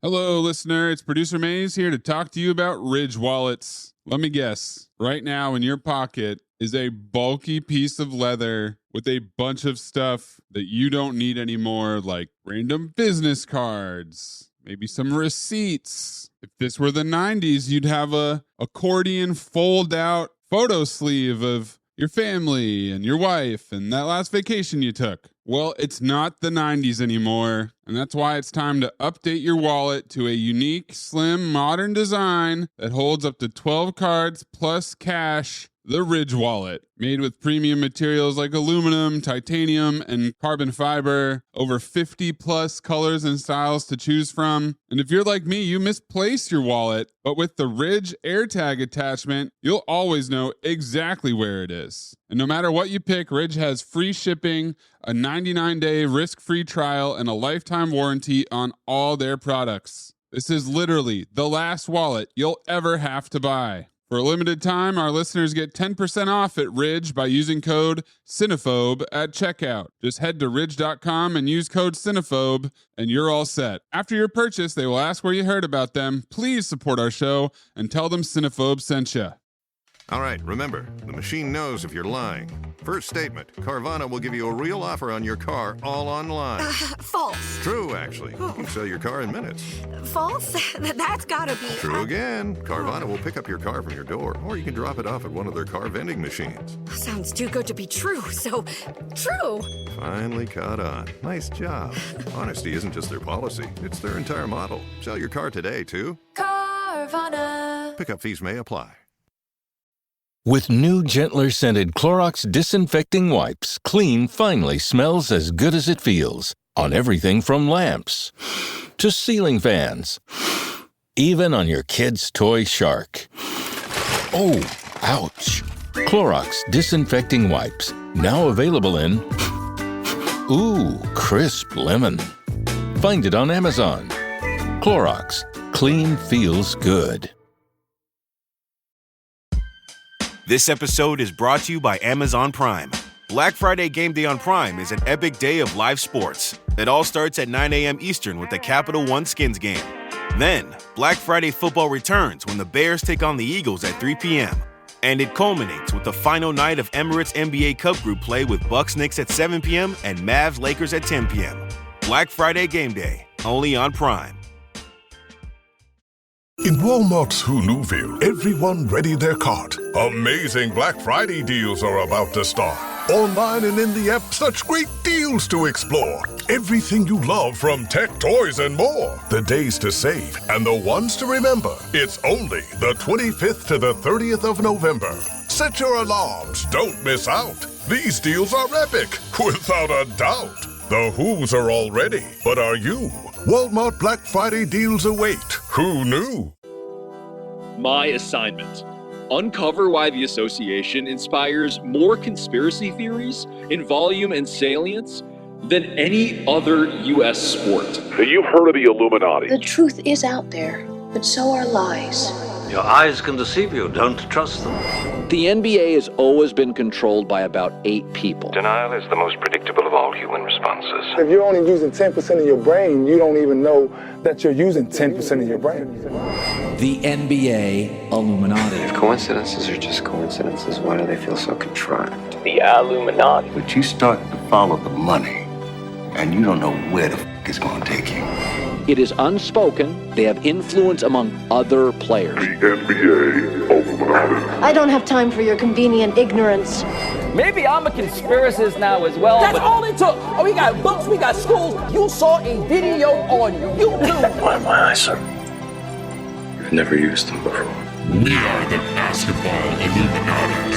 Hello, listener. It's producer Maze here to talk to you about Ridge wallets. Let me guess. Right now in your pocket is a bulky piece of leather with a bunch of stuff that you don't need anymore, like random business cards, maybe some receipts. If this were the 90s, you'd have a accordion fold-out photo sleeve of your family and your wife and that last vacation you took. Well, it's not the 90s anymore, and that's why it's time to update your wallet to a unique, slim, modern design that holds up to 12 cards plus cash. The Ridge wallet, made with premium materials like aluminum, titanium, and carbon fiber, over 50 plus colors and styles to choose from. And if you're like me, you misplace your wallet, but with the Ridge AirTag attachment, you'll always know exactly where it is. And no matter what you pick, Ridge has free shipping, a 99-day risk-free trial, and a lifetime warranty on all their products. This is literally the last wallet you'll ever have to buy. For a limited time, our listeners get 10% off at Ridge by using code Cinephobe at checkout. Just head to ridge.com and use code Cinephobe, and you're all set. After your purchase, they will ask where you heard about them. Please support our show and tell them Cinephobe sent you. All right, remember, the machine knows if you're lying. First statement, Carvana will give you a real offer on your car all online. False. True, actually. You can sell your car in minutes. False? That's gotta be... True again. Carvana will pick up your car from your door, or you can drop it off at one of their car vending machines. Sounds too good to be true, so true. Finally caught on. Nice job. Honesty isn't just their policy, it's their entire model. Sell your car today, too. Carvana. Pickup fees may apply. With new, gentler scented Clorox disinfecting wipes, clean finally smells as good as it feels. On everything from lamps to ceiling fans. Even on your kid's toy shark. Oh, ouch. Clorox disinfecting wipes. Now available in... Ooh, crisp lemon. Find it on Amazon. Clorox. Clean feels good. This episode is brought to you by Amazon Prime. Black Friday Game Day on Prime is an epic day of live sports. It all starts at 9 a.m. Eastern with the Capital One Skins game. Then, Black Friday football returns when the Bears take on the Eagles at 3 p.m. And it culminates with the final night of Emirates NBA Cup Group play with Bucks Knicks at 7 p.m. and Mavs Lakers at 10 p.m. Black Friday Game Day, only on Prime. In Walmart's Who-Newville, everyone ready their cart. Amazing Black Friday deals are about to start. Online and in the app, such great deals to explore. Everything you love from tech, toys, and more. The days to save and the ones to remember. It's only the 25th to the 30th of November. Set your alarms. Don't miss out. These deals are epic, without a doubt. The Who's are all ready, but are you? Walmart Black Friday deals await. Who knew? My assignment. Uncover why the association inspires more conspiracy theories in volume and salience than any other U.S. sport. So you've heard of the Illuminati. The truth is out there, but so are lies. Your eyes can deceive you. Don't trust them. The NBA has always been controlled by about 8 people. Denial is the most predictable of all human responses. If you're only using 10% of your brain, you don't even know that you're using 10% of your brain. The NBA Illuminati. If coincidences are just coincidences, why do they feel so contrived? The Illuminati. But you start to follow the money, and you don't know where the f*** it's going to take you. It is unspoken. They have influence among other players. The NBA Illuminati. I don't have time for your convenient ignorance. Maybe I'm a conspiracist now as well. That's all it took. Oh, we got books, we got schools. You saw a video on YouTube. Why am I eyes, sir? You've never used them before. We are the basketball Illuminati.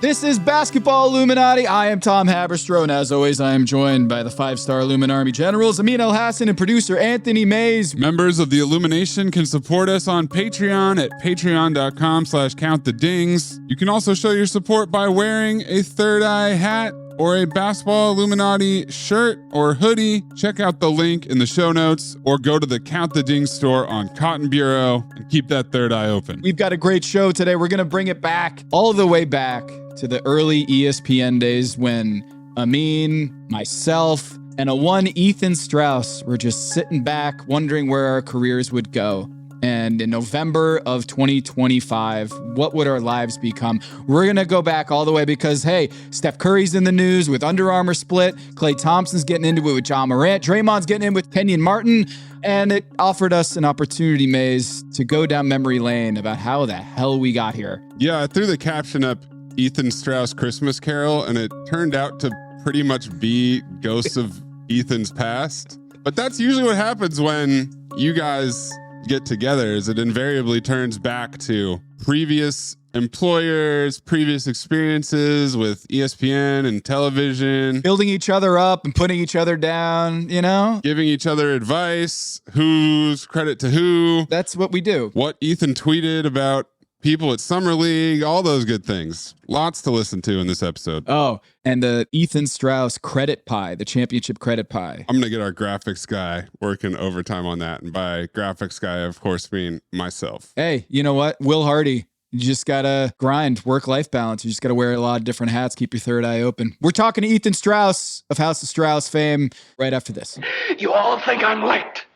This is Basketball Illuminati. I am Tom Haberstroh, and as always, I am joined by the 5-star Illuminati generals, Amin El-Hassan and producer Anthony Mays. Members of the Illumination can support us on Patreon at patreon.com/countthedings. You can also show your support by wearing a third eye hat or a Basketball Illuminati shirt or hoodie, check out the link in the show notes or go to the Count the Ding store on Cotton Bureau and keep that third eye open. We've got a great show today. We're going to bring it back all the way back to the early ESPN days when Amin, myself, and a one Ethan Strauss were just sitting back wondering where our careers would go. And in November of 2025, what would our lives become? We're going to go back all the way because, hey, Steph Curry's in the news with Under Armour split. Klay Thompson's getting into it with John Morant. Draymond's getting in with Kenyon Martin. And it offered us an opportunity, Maze, to go down memory lane about how the hell we got here. Yeah, I threw the caption up, Ethan Strauss Christmas Carol, and it turned out to pretty much be ghosts of Ethan's past. But that's usually what happens when you guys get together, is it invariably turns back to previous employers, previous experiences with ESPN and television. Building each other up and putting each other down, you know? Giving each other advice, who's credit to who. That's what we do. What Ethan tweeted about people at Summer League, all those good things. Lots to listen to in this episode. Oh, and the Ethan Strauss credit pie, the championship credit pie. I'm going to get our graphics guy working overtime on that. And by graphics guy, of course, mean myself. Hey, you know what? Will Hardy. You just got to grind, work-life balance. You just got to wear a lot of different hats, keep your third eye open. We're talking to Ethan Strauss of House of Strauss fame right after this. You all think I'm late.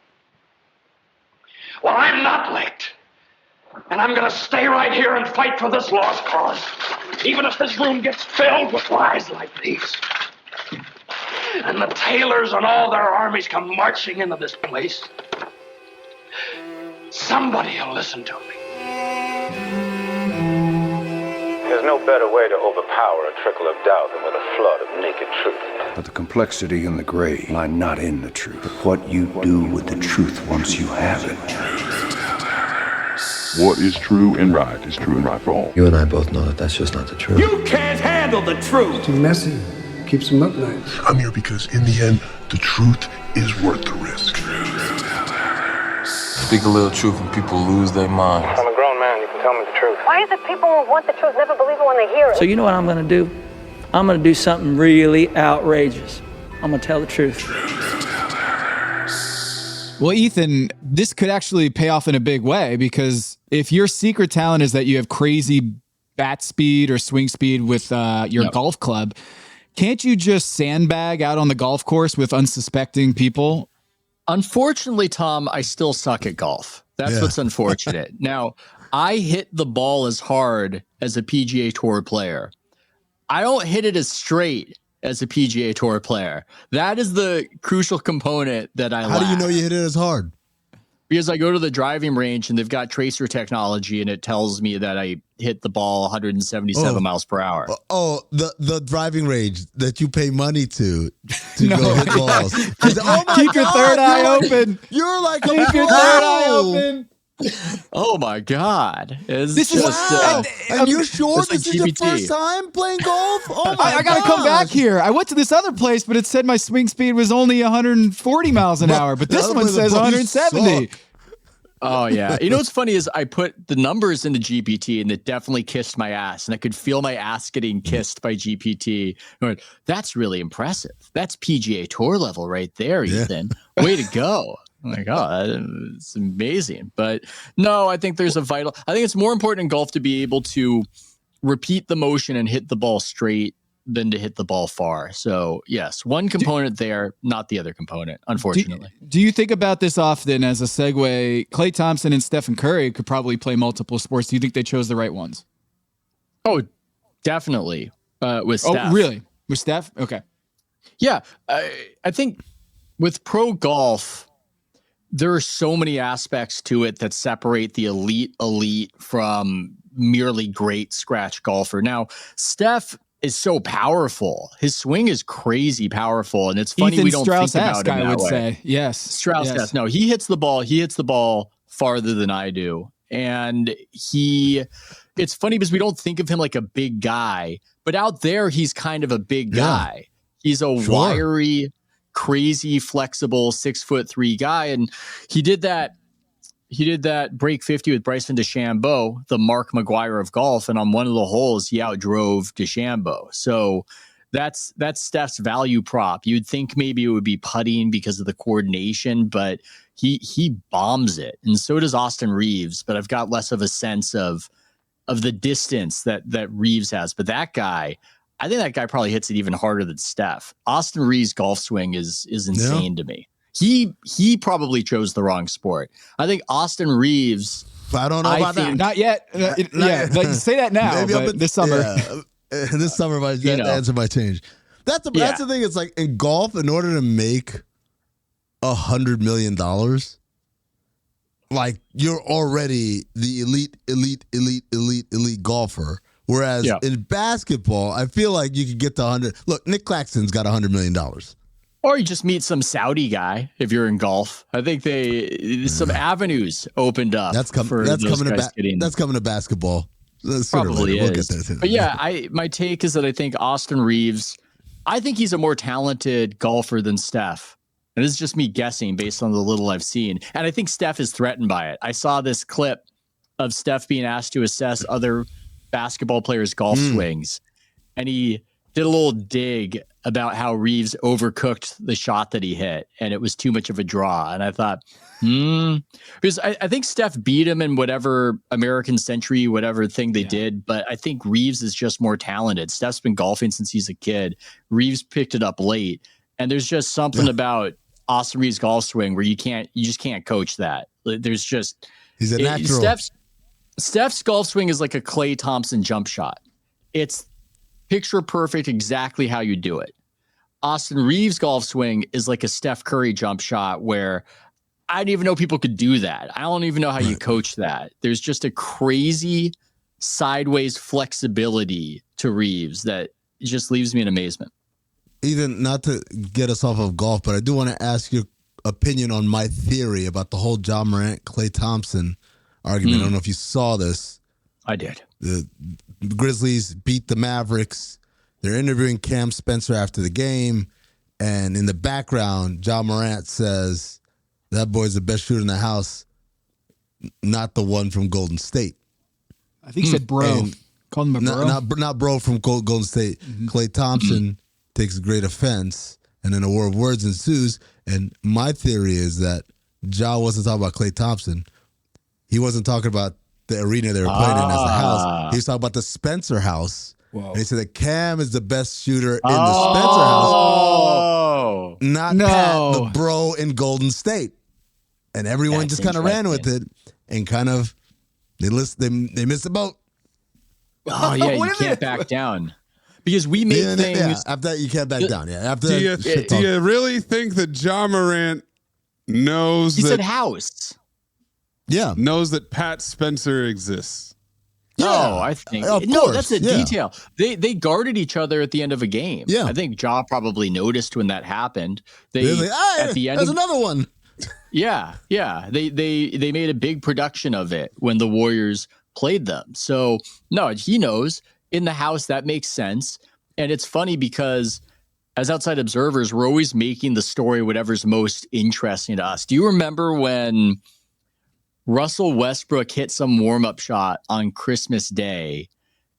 Well, I'm not late. And I'm going to stay right here and fight for this lost cause, even if this room gets filled with lies like these. And the tailors and all their armies come marching into this place. Somebody will listen to me. There's no better way to overpower a trickle of doubt than with a flood of naked truth. But the complexity and the gray lie not in the truth, but what you do with the truth once you have it. What is true and right is true and right for all. You and I both know that that's just not the truth. You can't handle the truth. Too messy. Keeps them up nights. I'm here because in the end, the truth is worth the risk. Speak a little truth and people lose their minds. I'm a grown man, you can tell me the truth. Why is it people who want the truth never believe it when they hear it? So you know what I'm going to do? I'm going to do something really outrageous. I'm going to tell the truth. Well, Ethan, this could actually pay off in a big way because if your secret talent is that you have crazy bat speed or swing speed with your golf club, can't you just sandbag out on the golf course with unsuspecting people? Unfortunately, Tom, I still suck at golf. That's what's unfortunate. Now, I hit the ball as hard as a PGA Tour player. I don't hit it as straight as a PGA Tour player. That is the crucial component that I lack. How do you know you hit it as hard? Because I go to the driving range and they've got tracer technology and it tells me that I hit the ball 177 miles per hour. Oh, the driving range that you pay money to go hit balls. Oh my Keep your third eye open. You're like a Keep your third eye open. Oh my God. This is wow. And you're sure this is your first time playing golf? Oh my I gotta come back here. I went to this other place, but it said my swing speed was only 140 miles an hour, but this one says 170. Oh, yeah. You know what's funny is I put the numbers into GPT and it definitely kissed my ass. And I could feel my ass getting kissed by GPT. I went, that's really impressive. That's PGA Tour level right there, Ethan. Way to go. I'm like, oh, it's amazing. But no, I think I think it's more important in golf to be able to repeat the motion and hit the ball straight than to hit the ball far. So yes, one component there, not the other component, unfortunately. Do you think about this often as a segue? Klay Thompson and Stephen Curry could probably play multiple sports. Do you think they chose the right ones? Oh, definitely. With Steph. Oh, really? With Steph? Okay. Yeah. I think with pro golf, there are so many aspects to it that separate the elite from merely great scratch golfer. Now, Steph is so powerful. His swing is crazy powerful, and it's funny Ethan we don't think about him I that would way. say. Yes. Strauss-esque. No, he hits the ball farther than I do. And it's funny because we don't think of him like a big guy, but out there he's kind of a big guy. He's a wiry, crazy, flexible 6'3" guy. And he did that break 50 with Bryson DeChambeau, the Mark McGuire of golf. And on one of the holes, he outdrove DeChambeau. So That's Steph's value prop. You'd think maybe it would be putting because of the coordination, but he bombs it, and so does Austin Reeves. But I've got less of a sense of the distance that Reeves has. But that guy, I think that guy probably hits it even harder than Steph. Austin Reeves' golf swing is insane to me. He probably chose the wrong sport. I think Austin Reeves. I don't know about that. Not yet. Like, say that now. Maybe but this summer. Yeah. This summer, the answer might change. That's the thing. It's like in golf, in order to make $100 million, like you're already the elite golfer. Whereas in basketball, I feel like you could get to 100. Look, Nick Claxton's got $100 million. Or you just meet some Saudi guy if you're in golf. I think some avenues opened up. That's coming to basketball. Probably we'll is. Get there too. But my take is that I think Austin Reeves, I think he's a more talented golfer than Steph. And this is just me guessing based on the little I've seen. And I think Steph is threatened by it. I saw this clip of Steph being asked to assess other basketball players' golf swings. And he did a little dig about how Reeves overcooked the shot that he hit, and it was too much of a draw. And I thought, because I think Steph beat him in whatever American Century, whatever thing they did, but I think Reeves is just more talented. Steph's been golfing since he's a kid. Reeves picked it up late, and there's just something about Austin Reeves' golf swing where you just can't coach that. There's just he's a natural. Steph's golf swing is like a Klay Thompson jump shot. It's picture perfect, exactly how you do it. Austin Reeves' golf swing is like a Steph Curry jump shot where I didn't even know people could do that. I don't even know how you coach that. There's just a crazy sideways flexibility to Reeves that just leaves me in amazement. Even not to get us off of golf, but I do want to ask your opinion on my theory about the whole Ja Morant, Klay Thompson argument. I don't know if you saw this. I did. The Grizzlies beat the Mavericks. They're interviewing Cam Spencer after the game. And in the background, Ja Morant says, that boy's the best shooter in the house, not the one from Golden State. I think he said bro. Called him a bro. Not bro from Golden State. Klay Thompson takes great offense. And then a war of words ensues. And my theory is that Ja wasn't talking about Klay Thompson. He wasn't talking about the arena they were playing in as the house. He was talking about the Spencer house. Whoa. And he said that Cam is the best shooter in the Spencer house. Not Pat, the bro in Golden State. And everyone just kind of ran with it and kind of they missed the boat. Oh yeah, you can't back down. Because we make things. Yeah, after that, you can't back down. Yeah. After do you really think that Ja Morant knows he said house? Yeah. Knows that Pat Spencer exists. Yeah. Oh, I think that's a detail. They guarded each other at the end of a game. Yeah. I think Ja probably noticed when that happened. At the end, there's another one. Yeah. They made a big production of it when the Warriors played them. So no, he knows in the house that makes sense. And it's funny because as outside observers, we're always making the story whatever's most interesting to us. Do you remember when Russell Westbrook hit some warm-up shot on Christmas Day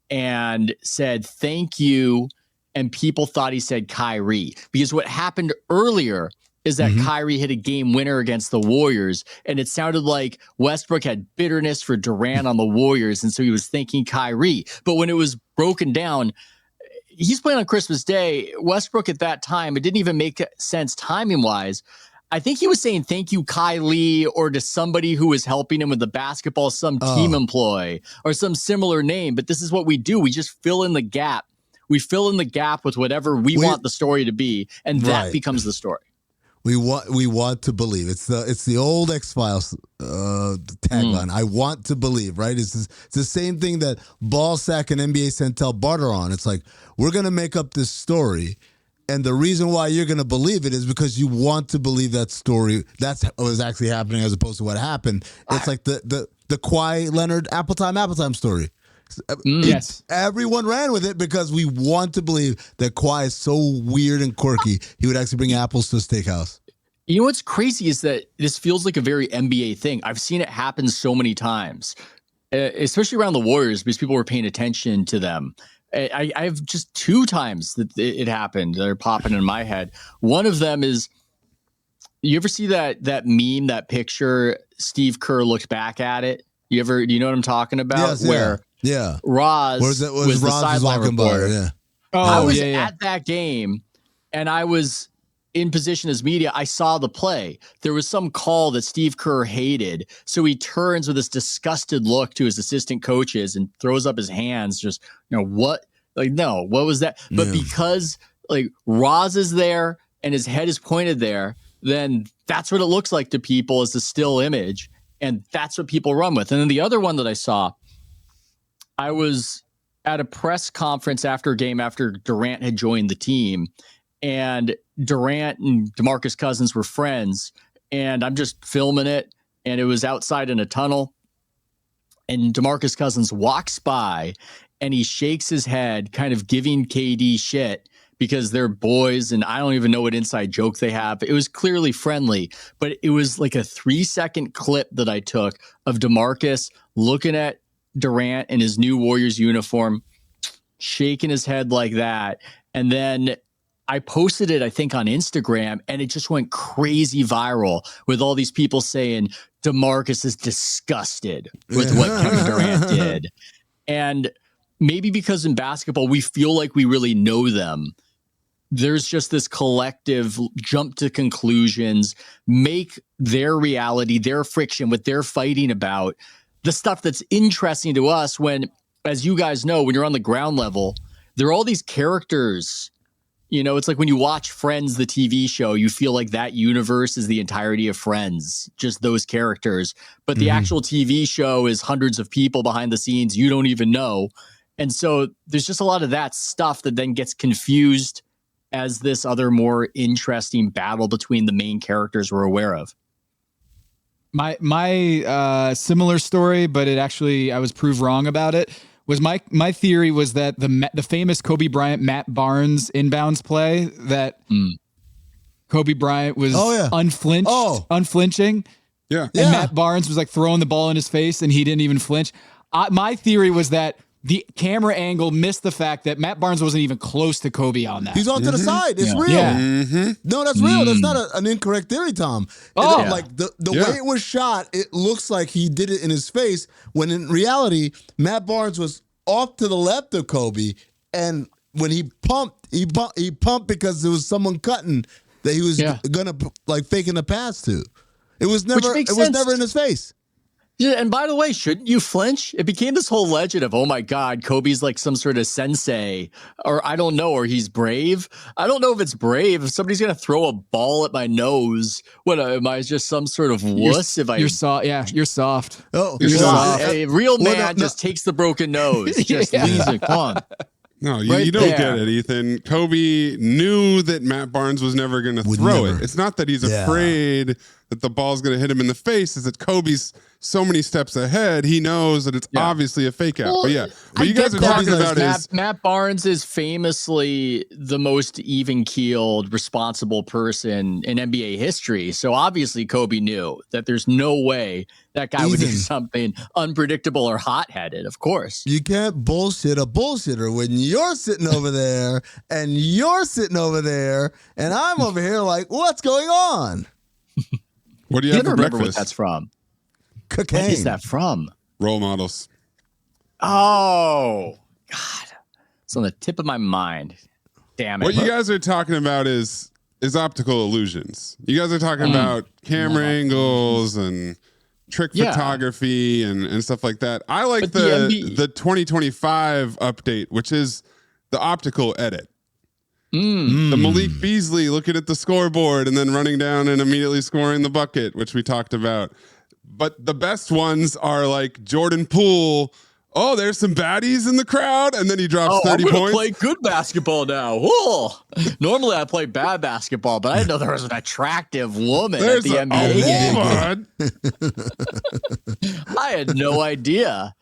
and said, thank you, and people thought he said Kyrie? Because what happened earlier is that Kyrie hit a game winner against the Warriors, and it sounded like Westbrook had bitterness for Durant on the Warriors, and so he was thanking Kyrie. But when it was broken down, he's playing on Christmas Day. Westbrook at that time, it didn't even make sense timing-wise. I think he was saying thank you, Kylie, or to somebody who was helping him with the basketball, some team employee or some similar name. But this is what we do. We just fill in the gap. We fill in the gap with whatever we want the story to be, and that becomes the story. We want to believe. It's the old X-Files tagline. I want to believe, right? It's the same thing that Ballsack and NBA Centel barter on. It's like, we're going to make up this story, and the reason why you're going to believe it is because you want to believe that story. That's what was actually happening as opposed to what happened. It's like the Kawhi Leonard Appletime story. Yes. Everyone ran with it because we want to believe that Kawhi is so weird and quirky, he would actually bring apples to a steakhouse. You know what's crazy is that this feels like a very NBA thing. I've seen it happen so many times, especially around the Warriors because people were paying attention to them. I've just 2 times that it happened. They're popping in my head. One of them is, you ever see that meme, that picture? Steve Kerr looked back at it. Do you know what I'm talking about? Yes, where Roz was the sideline reporter. Yeah. I was at that game, and I was in position as media. I saw the play. There was some call that Steve Kerr hated, so he turns with this disgusted look to his assistant coaches and throws up his hands. Just, what? Like, no, what was that? But because like Roz is there and his head is pointed there, then that's what it looks like to people as the still image, and that's what people run with. And then the other one that I saw, I was at a press conference after a game after Durant had joined the team, and Durant and DeMarcus Cousins were friends, and I'm just filming it, and it was outside in a tunnel, and DeMarcus Cousins walks by, and he shakes his head, kind of giving KD shit because they're boys, and I don't even know what inside joke they have. It was clearly friendly, but it was like a 3-second clip that I took of DeMarcus looking at Durant in his new Warriors uniform, shaking his head like that, and then I posted it, I think, on Instagram, and it just went crazy viral with all these people saying DeMarcus is disgusted with what Kevin Durant did. And maybe because in basketball, we feel like we really know them. There's just this collective jump to conclusions, make their reality, their friction, what they're fighting about, the stuff that's interesting to us when, as you guys know, when you're on the ground level, there are all these characters. It's like when you watch Friends, the TV show, you feel like that universe is the entirety of Friends, just those characters. But the actual TV show is hundreds of people behind the scenes you don't even know. And so there's just a lot of that stuff that then gets confused as this other more interesting battle between the main characters we're aware of. My similar story, but I was proved wrong about it. Was my theory was that the famous Kobe Bryant Matt Barnes inbounds play that Kobe Bryant was unflinching. Yeah. And Matt Barnes was like throwing the ball in his face and he didn't even flinch. My theory was that the camera angle missed the fact that Matt Barnes wasn't even close to Kobe on that. He's off to the side. It's real. Yeah. No, that's real. That's not an incorrect theory, Tom. Like the way it was shot, it looks like he did it in his face, when in reality, Matt Barnes was off to the left of Kobe, and when he pumped because there was someone cutting that he was gonna like faking the pass to. It was never in his face. Yeah, and by the way, shouldn't you flinch? It became this whole legend of, oh my God, Kobe's like some sort of sensei, or I don't know, or he's brave. I don't know if it's brave. If somebody's going to throw a ball at my nose, what am I, just some sort of wuss? You're soft. Oh, you're soft. A real man just takes the broken nose. Just leaves it. Come on. No, you don't get it, Ethan. Kobe knew that Matt Barnes was never going to throw it. It's not that he's afraid that the ball's going to hit him in the face. It's that Kobe's so many steps ahead. He knows that it's obviously a fake out. Well, but what you guys are talking about is Matt Barnes is famously the most even-keeled, responsible person in NBA history. So obviously Kobe knew that there's no way that guy would do something unpredictable or hot-headed, of course. You can't bullshit a bullshitter when you're sitting over there and you're sitting over there and I'm over here like, what's going on? What do you have for remember breakfast? What that's from. Cocaine. What is that from? Role models. Oh, God. It's on the tip of my mind. Damn it. What you guys are talking about is optical illusions. You guys are talking about camera angles and trick photography and stuff like that. I like the 2025 update, which is the optical edit. The Malik Beasley looking at the scoreboard and then running down and immediately scoring the bucket, which we talked about. But the best ones are like Jordan Poole. Oh, there's some baddies in the crowd, and then he drops 30 I'm points. Play good basketball now. Whoa. Normally I play bad basketball, but I didn't know there was an attractive woman at the NBA game. I had no idea.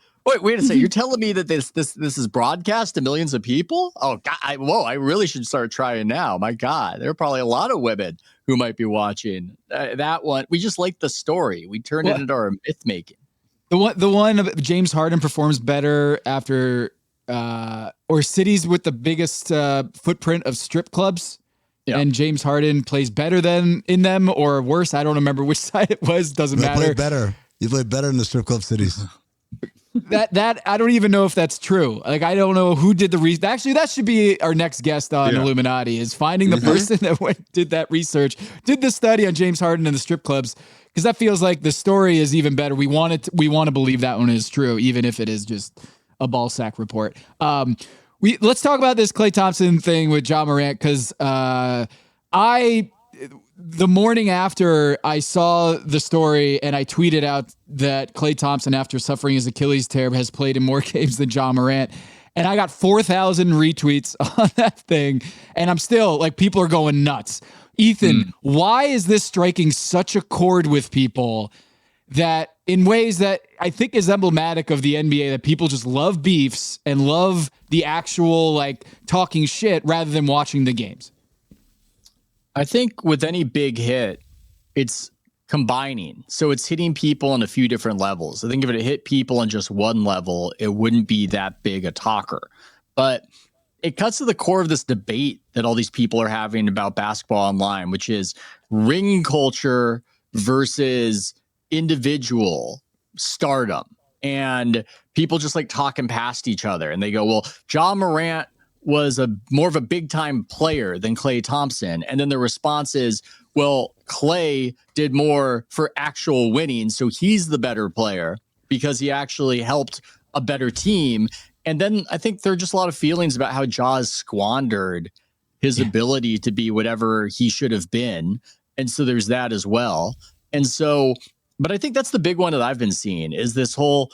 Wait a second. You're telling me that this is broadcast to millions of people? Oh, God. I really should start trying now. My God. There are probably a lot of women who might be watching that one. We just like the story. We turned it into our myth making. The one of James Harden performs better after or cities with the biggest footprint of strip clubs. Yeah. And James Harden plays better than in them or worse. I don't remember which side it was. Doesn't matter. Play better. You play better in the strip club cities. That I don't even know if that's true. Like, I don't know who did the research. Actually, that should be our next guest on Illuminati, is finding the person that did that research, did the study on James Harden and the strip clubs, because that feels like the story is even better. We want to believe that one is true, even if it is just a ball sack report. Let's talk about this Klay Thompson thing with Ja Morant, because the morning after I saw the story and I tweeted out that Klay Thompson, after suffering his Achilles tear, has played in more games than Ja Morant, and I got 4,000 retweets on that thing, and I'm still like, people are going nuts. Ethan, why is this striking such a chord with people that in ways that I think is emblematic of the NBA, that people just love beefs and love the actual like talking shit rather than watching the games? I think with any big hit, it's combining. So it's hitting people on a few different levels. I think if it hit people on just one level, it wouldn't be that big a talker. But it cuts to the core of this debate that all these people are having about basketball online, which is ring culture versus individual stardom. And people just like talking past each other. And they go, well, Ja Morant was more of a big time player than Klay Thompson. And then the response is, well, Klay did more for actual winning, so he's the better player because he actually helped a better team. And then I think there are just a lot of feelings about how Ja squandered his ability to be whatever he should have been. And so there's that as well. And so, but I think that's the big one that I've been seeing, is this whole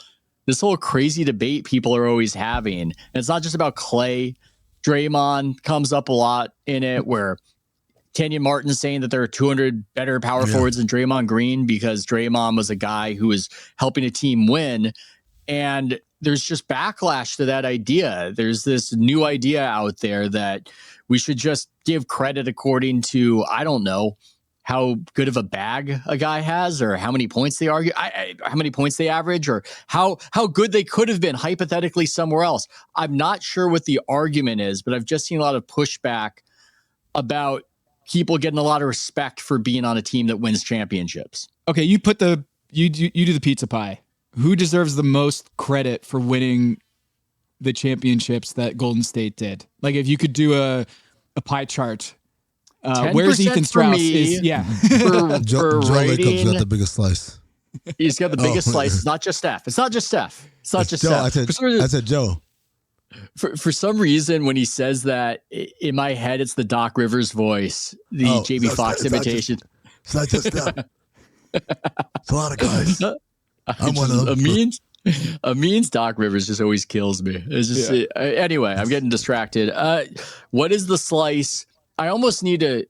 crazy debate people are always having. And it's not just about Klay. Draymond comes up a lot in it, where Kenyon Martin's saying that there are 200 better power forwards than Draymond Green because Draymond was a guy who was helping a team win. And there's just backlash to that idea. There's this new idea out there that we should just give credit according to, I don't know, how good of a bag a guy has, or how many points they how many points they average, or how good they could have been hypothetically somewhere else. I'm not sure what the argument is, but I've just seen a lot of pushback about people getting a lot of respect for being on a team that wins championships. Okay, you do the pizza pie. Who deserves the most credit for winning the championships that Golden State did? Like, if you could do a pie chart. Where's Ethan Strauss? Joe Lacob's got the biggest slice. He's got the biggest slice. It's not just Steph. It's not just Steph. I said Joe. For some reason, when he says that, in my head, it's the Doc Rivers voice, the JB Fox imitation. It's not just Steph. It's a lot of guys. I'm one of them. Amin's Doc Rivers just always kills me. It's just anyway, I'm getting distracted. What is the slice? I almost need to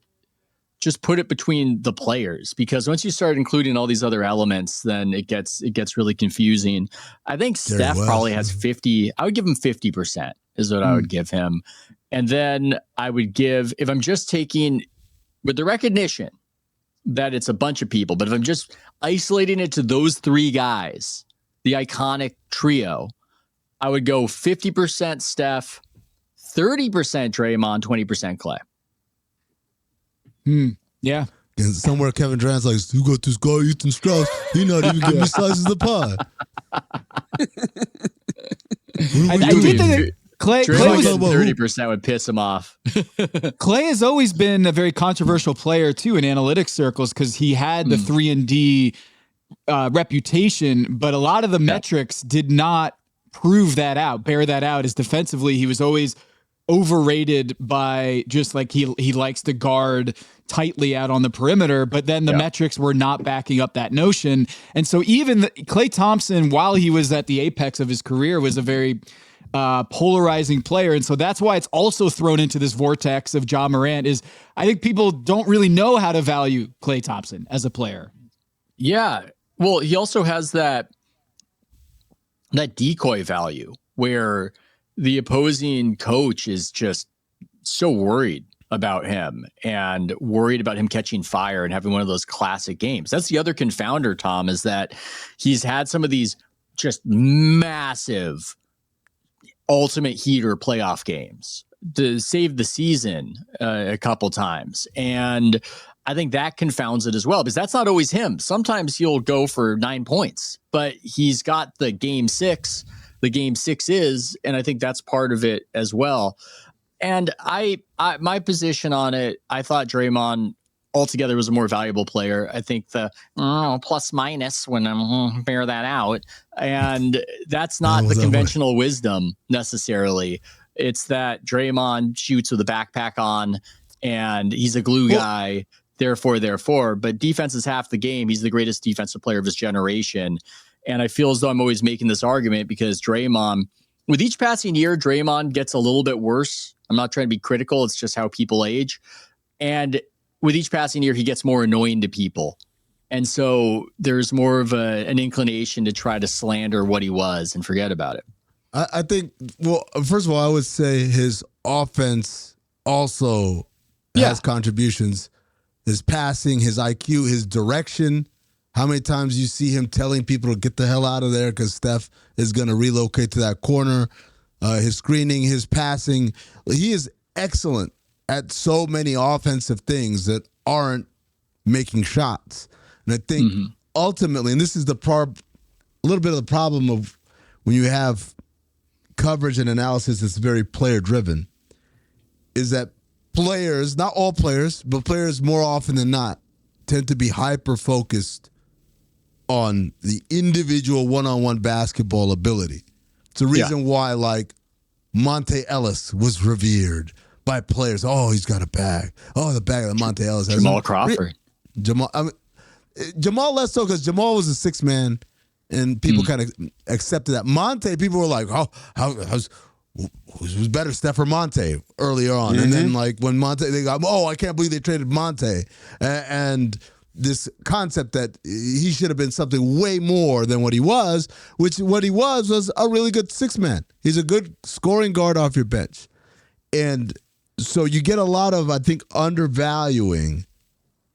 just put it between the players, because once you start including all these other elements, then it gets really confusing. I think Steph probably has 50. I would give him 50% is what I would give him. And then I would give, if I'm just taking with the recognition that it's a bunch of people, but if I'm just isolating it to those three guys, the iconic trio, I would go 50% Steph, 30% Draymond, 20% Klay. Yeah. And somewhere Kevin Durant's like, you got this guy, Ethan Strauss. He not even giving me slices of the pie. I did think Klay was 30% would piss him off. Klay has always been a very controversial player too in analytics circles, because he had the 3-and-D reputation, but a lot of the metrics did not bear that out. As defensively, he was always overrated by just like he likes to guard tightly out on the perimeter, but then the metrics were not backing up that notion. And so even Klay Thompson, while he was at the apex of his career, was a very polarizing player. And so that's why it's also thrown into this vortex of Ja Morant. Is I think people don't really know how to value Klay Thompson as a player. Yeah. Well, he also has that decoy value where the opposing coach is just so worried about him and worried about him catching fire and having one of those classic games. That's the other confounder, Tom, is that he's had some of these just massive, ultimate heater playoff games to save the season a couple times. And I think that confounds it as well, because that's not always him. Sometimes he'll go for 9 points, but he's got the game six. The game six is, and I think that's part of it as well. And I my position on it, I thought Draymond altogether was a more valuable player. I think the plus minus when I bear that out, and that's not the conventional wisdom necessarily. It's that Draymond shoots with a backpack on, and he's a glue guy. Therefore, but defense is half the game. He's the greatest defensive player of his generation. And I feel as though I'm always making this argument because Draymond, with each passing year, Draymond gets a little bit worse. I'm not trying to be critical. It's just how people age. And with each passing year, he gets more annoying to people. And so there's more of an inclination to try to slander what he was and forget about it. I think, well, first of all, I would say his offense also has contributions. His passing, his IQ, his direction. How many times you see him telling people to get the hell out of there because Steph is going to relocate to that corner. His screening, his passing. He is excellent at so many offensive things that aren't making shots. And I think ultimately, and this is a little bit of the problem of when you have coverage and analysis that's very player-driven, is that players, not all players, but players more often than not, tend to be hyper-focused on the individual one-on-one basketball ability. It's a reason why, like, Monte Ellis was revered by players. Oh, he's got a bag. Oh, the bag that Monte Ellis has. Jamal Crawford. Jamal less so because Jamal was a six man, and people kind of accepted that. Monte, people were like, who's better, Steph or Monte, earlier on. And then, like, when Monte, they got, I can't believe they traded Monte. And this concept that he should have been something way more than what he was, which what he was a really good six man. He's a good scoring guard off your bench. And so you get a lot of, I think, undervaluing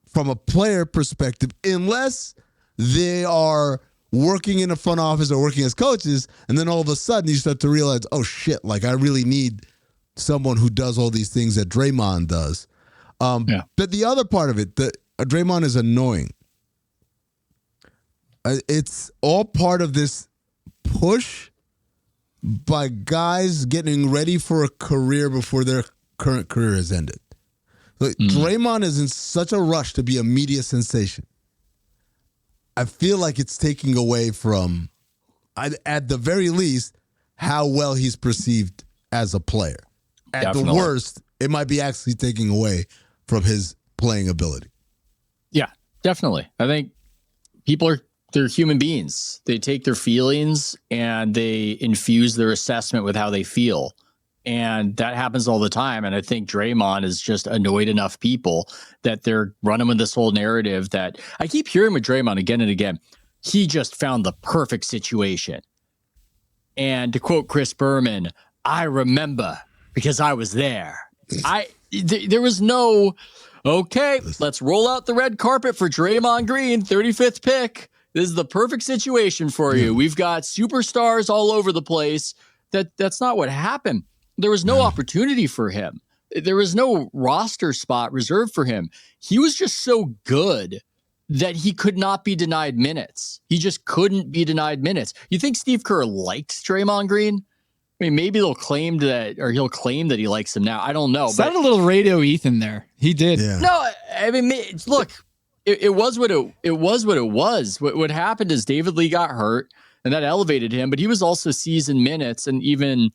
from a player perspective, unless they are working in a front office or working as coaches, and then all of a sudden you start to realize, oh shit, like I really need someone who does all these things that Draymond does. But the other part of it, Draymond is annoying. It's all part of this push by guys getting ready for a career before their current career has ended. Like, Draymond is in such a rush to be a media sensation. I feel like it's taking away from, at the very least, how well he's perceived as a player. At the worst, it might be actually taking away from his playing ability. Yeah, definitely. I think they're human beings. They take their feelings and they infuse their assessment with how they feel. And that happens all the time. And I think Draymond is just annoyed enough people that they're running with this whole narrative that I keep hearing with Draymond again and again. He just found the perfect situation. And to quote Chris Berman, I remember because I was there. There was no, okay, let's roll out the red carpet for Draymond Green, 35th pick. This is the perfect situation for you. We've got superstars all over the place. That's not what happened. There was no opportunity for him. There was no roster spot reserved for him. He was just so good that he could not be denied minutes. He just couldn't be denied minutes. You think Steve Kerr liked Draymond Green? I mean, maybe he'll claim that he likes him now. I don't know. Sounded a little Radio Ethan there. He did. Yeah. No, I mean, look, it was what it was. What happened is David Lee got hurt, and that elevated him. But he was also seasoned minutes, and even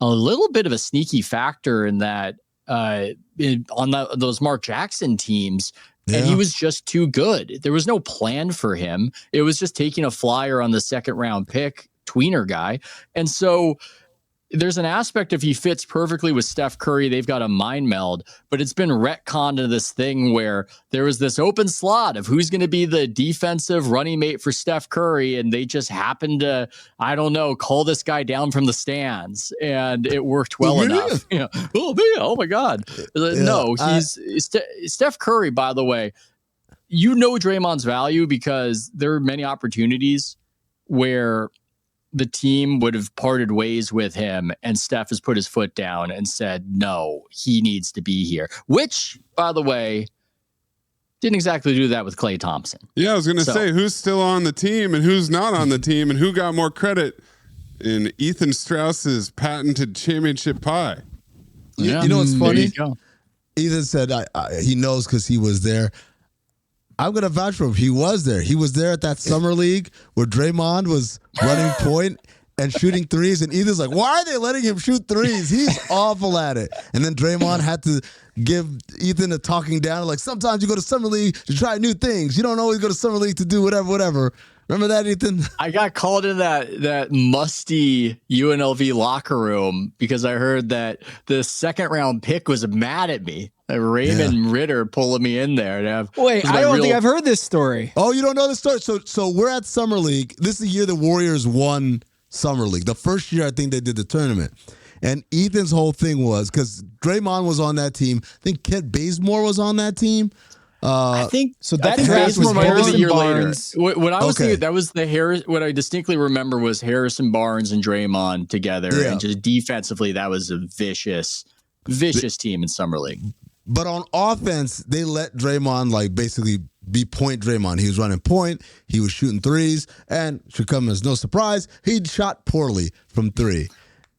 a little bit of a sneaky factor in that on those Mark Jackson teams. Yeah. And he was just too good. There was no plan for him. It was just taking a flyer on the second round pick, tweener guy. And so there's an aspect if he fits perfectly with Steph Curry, they've got a mind meld, but it's been retconned to this thing where there was this open slot of who's going to be the defensive running mate for Steph Curry. And they just happened to, I don't know, call this guy down from the stands, and it worked well enough. You know, oh my God. No, Steph Curry, by the way, you know Draymond's value because there are many opportunities where the team would have parted ways with him, and Steph has put his foot down and said, no, he needs to be here. Which, by the way, didn't exactly do that with Klay Thompson. Yeah, I was going to say, who's still on the team and who's not on the team, and who got more credit in Ethan Strauss's patented championship pie? You know what's funny? Ethan said he knows because he was there. I'm going to vouch for him. He was there. He was there at that summer league where Draymond was running point and shooting threes. And Ethan's like, why are they letting him shoot threes? He's awful at it. And then Draymond had to give Ethan a talking down. Like, sometimes you go to summer league to try new things. You don't always go to summer league to do whatever. Remember that, Ethan? I got called in that musty UNLV locker room because I heard that the second round pick was mad at me. Raymond Ritter pulling me in there. Wait, I don't think I've heard this story. Oh, you don't know the story? So we're at Summer League. This is the year the Warriors won Summer League. The first year I think they did the tournament. And Ethan's whole thing was, because Draymond was on that team. I think Kent Bazemore was on that team. I think so. That draft was Harrison Barnes. What I was thinking, that was what I distinctly remember was Harrison Barnes and Draymond together, and just defensively, that was a vicious team in Summer League. But on offense, they let Draymond basically be point Draymond. He was running point. He was shooting threes, and should come as no surprise, he shot poorly from three.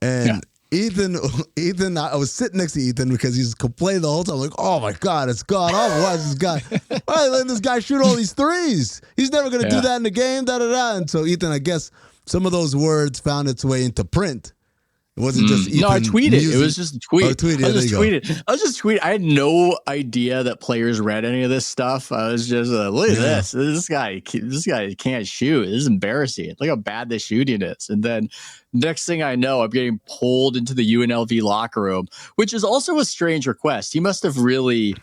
And Ethan, I was sitting next to Ethan because he's complaining the whole time. I'm like, oh my God, it's gone off. Why is this guy? Why are they letting this guy shoot all these threes? He's never going to do that in the game. And so Ethan, I guess some of those words found its way into print. It wasn't just Ethan. No, I tweeted. Music. It was just a tweet. I just tweeted. I had no idea that players read any of this stuff. I was just look at this. This guy can't shoot. This is embarrassing. Look how bad the shooting is. And then next thing I know, I'm getting pulled into the UNLV locker room, which is also a strange request. He must have really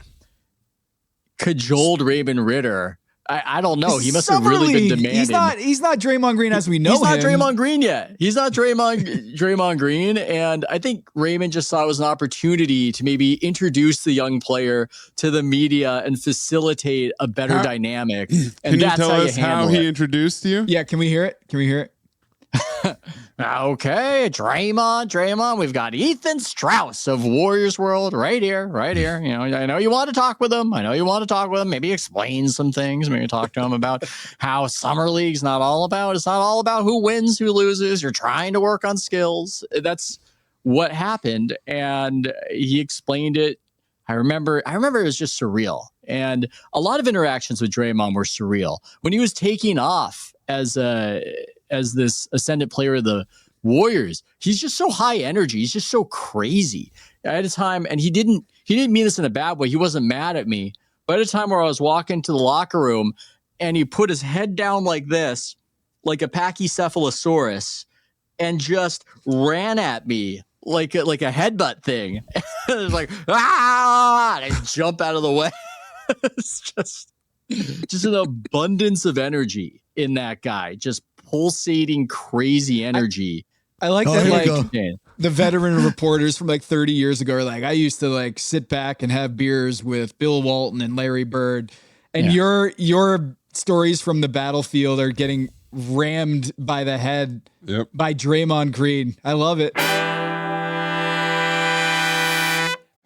cajoled Raymond Ritter. I don't know. He must have really been demanding. He's not Draymond Green as we know him. He's not Draymond Green yet. He's not Draymond Green. And I think Raymond just saw it was an opportunity to maybe introduce the young player to the media and facilitate a better dynamic. And can you tell us how he introduced you? Yeah, can we hear it? Okay, Draymond. We've got Ethan Strauss of Warriors World right here. You know, I know you want to talk with him. Maybe explain some things. Maybe talk to him about how Summer League's not all about. It's not all about who wins, who loses. You're trying to work on skills. That's what happened, and he explained it. I remember it was just surreal, and a lot of interactions with Draymond were surreal. When he was taking off as this ascendant player of the Warriors, he's just so high energy. He's just so crazy. At a time, and he didn't mean this in a bad way. He wasn't mad at me. But at a time where I was walking to the locker room and he put his head down like this, like a Pachycephalosaurus, and just ran at me like a headbutt thing. It was like, and I jump out of the way. It's just an abundance of energy in that guy. Just pulsating, crazy energy. I like that. The veteran reporters from 30 years ago are like, I used to sit back and have beers with Bill Walton and Larry Bird, and your stories from the battlefield are getting rammed by the head by Draymond Green. I love it.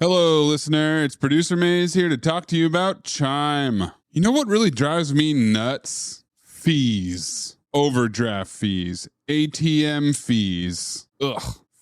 Hello, listener. It's Producer Maze here to talk to you about Chime. You know what really drives me nuts? Fees. Overdraft fees, ATM fees,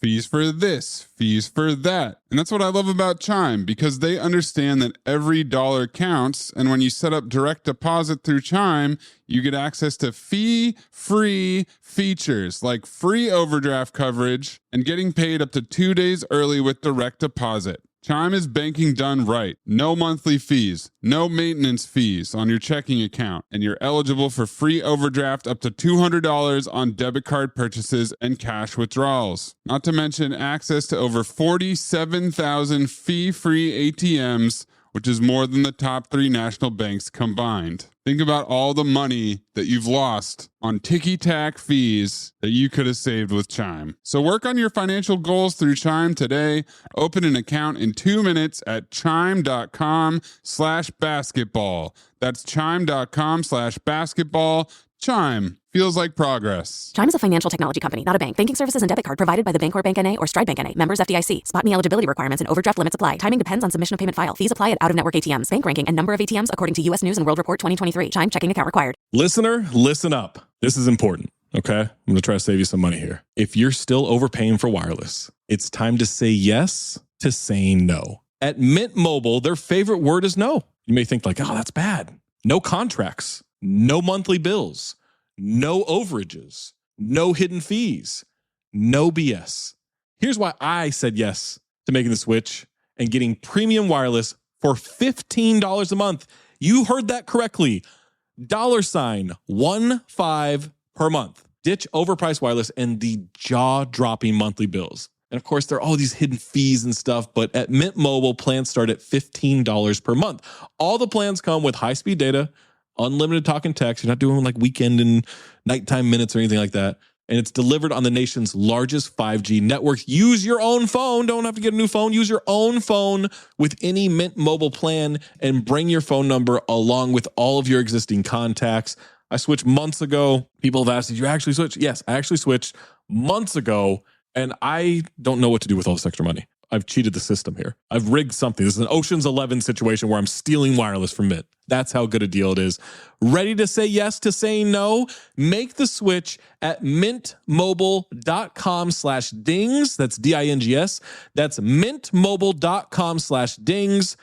fees for this, fees for that. And that's what I love about Chime, because they understand that every dollar counts. And when you set up direct deposit through Chime, you get access to fee-free features like free overdraft coverage and getting paid up to 2 days early with direct deposit. Chime is banking done right. No monthly fees, no maintenance fees on your checking account, and you're eligible for free overdraft up to $200 on debit card purchases and cash withdrawals. Not to mention access to over 47,000 fee-free ATMs, which is more than the top 3 national banks combined. Think about all the money that you've lost on ticky-tack fees that you could have saved with Chime. So work on your financial goals through Chime today. Open an account in 2 minutes at chime.com/basketball. That's chime.com/basketball. Chime feels like progress. Chime is a financial technology company, not a bank. Banking services and debit card provided by the Bancorp Bank N.A. or Stride Bank N.A. Members FDIC. Spot me eligibility requirements and overdraft limits apply. Timing depends on submission of payment file. Fees apply at out-of-network ATMs. Bank ranking and number of ATMs according to U.S. News and World Report 2023. Chime checking account required. Listener, listen up. This is important, okay? I'm going to try to save you some money here. If you're still overpaying for wireless, it's time to say yes to saying no. At Mint Mobile, their favorite word is no. You may think like, oh, that's bad. No contracts, no monthly bills, no overages, no hidden fees, no BS. Here's why I said yes to making the switch and getting premium wireless for $15 a month. You heard that correctly. $15 per month. Ditch overpriced wireless and the jaw-dropping monthly bills. And of course, there are all these hidden fees and stuff, but at Mint Mobile, plans start at $15 per month. All the plans come with high-speed data, unlimited talk and text. You're not doing like weekend and nighttime minutes or anything like that. And it's delivered on the nation's largest 5G network. Use your own phone. Don't have to get a new phone. Use your own phone with any Mint Mobile plan and bring your phone number along with all of your existing contacts. I switched months ago. People have asked, did you actually switch? Yes, I actually switched months ago. And I don't know what to do with all this extra money. I've cheated the system here. I've rigged something. This is an Ocean's 11 situation where I'm stealing wireless from Mint. That's how good a deal it is. Ready to say yes to saying no? Make the switch at mintmobile.com/dings. That's DINGS. That's mintmobile.com/dings.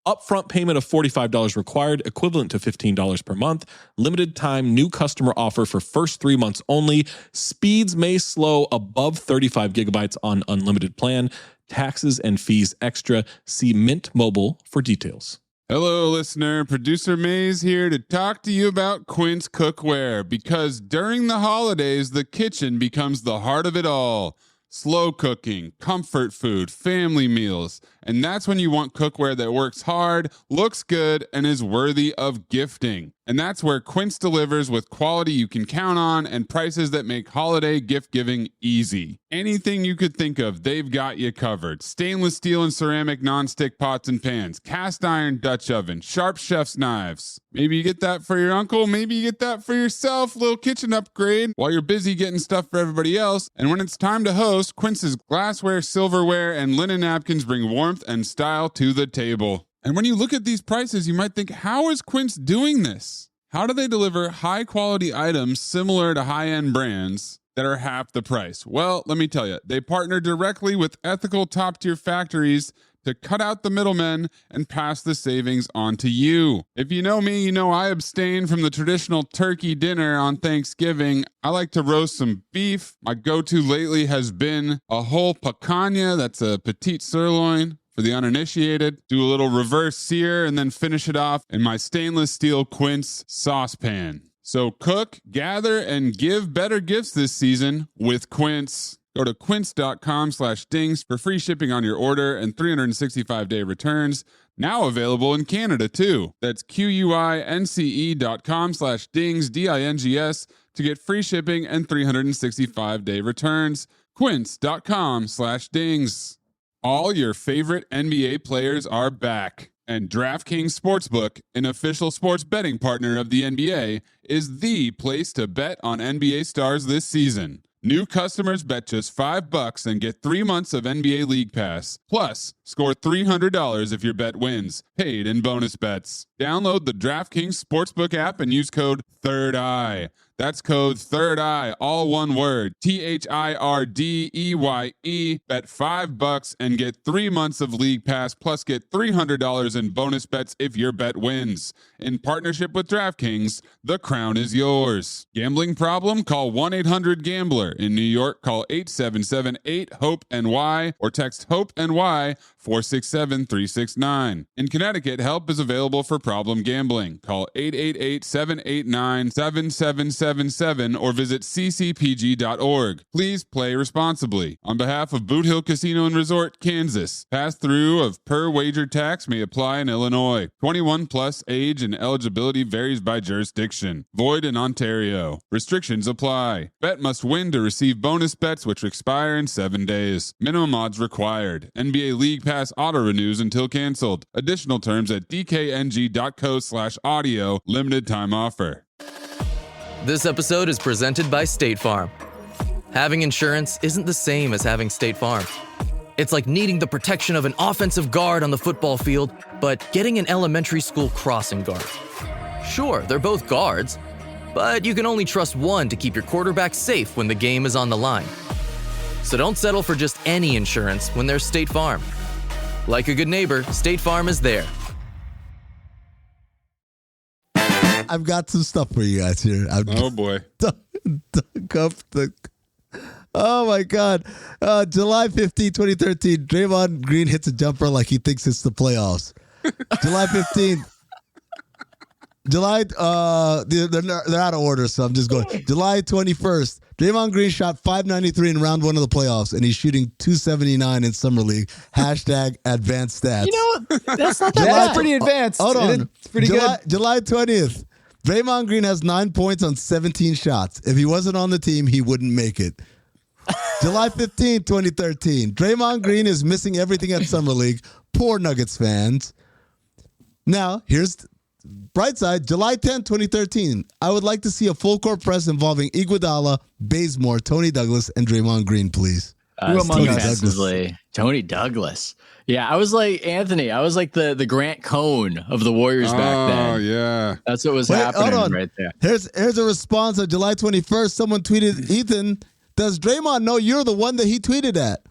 Upfront payment of $45 required, equivalent to $15 per month. Limited time new customer offer for first 3 months only. Speeds may slow above 35 gigabytes on unlimited plan. Taxes and fees extra. See Mint Mobile for details. Hello, listener. Producer Mays here to talk to you about Quince cookware, because during the holidays, the kitchen becomes the heart of it all. Slow cooking, comfort food, family meals. And that's when you want cookware that works hard, looks good, and is worthy of gifting. And that's where Quince delivers with quality you can count on and prices that make holiday gift giving easy. Anything you could think of, they've got you covered. Stainless steel and ceramic nonstick pots and pans, cast iron Dutch oven, sharp chef's knives. Maybe you get that for your uncle, maybe you get that for yourself, little kitchen upgrade while you're busy getting stuff for everybody else. And when it's time to host, Quince's glassware, silverware, and linen napkins bring warmth and style to the table. And when you look at these prices, you might think, how is Quince doing this? How do they deliver high quality items similar to high-end brands that are half the price? Well, let me tell you, they partner directly with ethical top-tier factories to cut out the middlemen and pass the savings on to you. If you know me, you know I abstain from the traditional turkey dinner on Thanksgiving. I like to roast some beef. My go-to lately has been a whole picanha, that's a petite sirloin. For the uninitiated, do a little reverse sear and then finish it off in my stainless steel Quince saucepan. So cook, gather, and give better gifts this season with Quince. Go to quince.com/dings for free shipping on your order and 365-day returns. Now available in Canada too. That's QUINCE.com/dings, DINGS, to get free shipping and 365-day returns. Quince.com/dings. All your favorite NBA players are back, and DraftKings Sportsbook, an official sports betting partner of the NBA, is the place to bet on NBA stars this season. New customers bet just $5 and get 3 months of NBA League Pass. Plus, score $300 if your bet wins, paid in bonus bets. Download the DraftKings Sportsbook app and use code THIRDEYE. That's code THIRDEYE, all one word, THIRDEYE. Bet $5 and get 3 months of League Pass, plus get $300 in bonus bets if your bet wins. In partnership with DraftKings, the crown is yours. Gambling problem? Call 1-800-GAMBLER. In New York, call 877-8-HOPE-NY or text HOPE-NY 467-369. In Connecticut, help is available for problem gambling. Call 888-789-7777 or visit ccpg.org. Please play responsibly. On behalf of Boot Hill Casino and Resort, Kansas, pass-through of per wager tax may apply in Illinois. 21 plus, age and eligibility varies by jurisdiction. Void in Ontario. Restrictions apply. Bet must win to receive bonus bets which expire in 7 days. Minimum odds required. NBA League Pass auto renews until canceled. Additional terms at dkng.co/audio. Limited time offer. This episode is presented by State Farm. Having insurance isn't the same as having State Farm. It's like needing the protection of an offensive guard on the football field, but getting an elementary school crossing guard. Sure, they're both guards, but you can only trust one to keep your quarterback safe when the game is on the line. So don't settle for just any insurance when there's State Farm. Like a good neighbor, State Farm is there. I've got some stuff for you guys here. Oh boy. Oh my God. July 15, 2013, Draymond Green hits a jumper like he thinks it's the playoffs. July 15th. They're out of order, so I'm just going. July 21st, Draymond Green shot .593 in round 1 of the playoffs, and he's shooting .279 in Summer League. Hashtag advanced stats. You know what? That's not That's pretty advanced. Hold on. It's pretty good. July 20th, Draymond Green has 9 points on 17 shots. If he wasn't on the team, he wouldn't make it. July 15, 2013, Draymond Green is missing everything at Summer League. Poor Nuggets fans. Now, here's bright side. July 10, 2013, I would like to see a full court press involving Iguodala, Bazemore, Tony Douglas, and Draymond Green, please. Tony Douglas. Yeah, I was like Anthony. I was like the Grant Cohn of the Warriors back then. Oh, yeah. That's what was happening right there. Here's a response on July 21st. Someone tweeted, Ethan, does Draymond know you're the one that he tweeted at?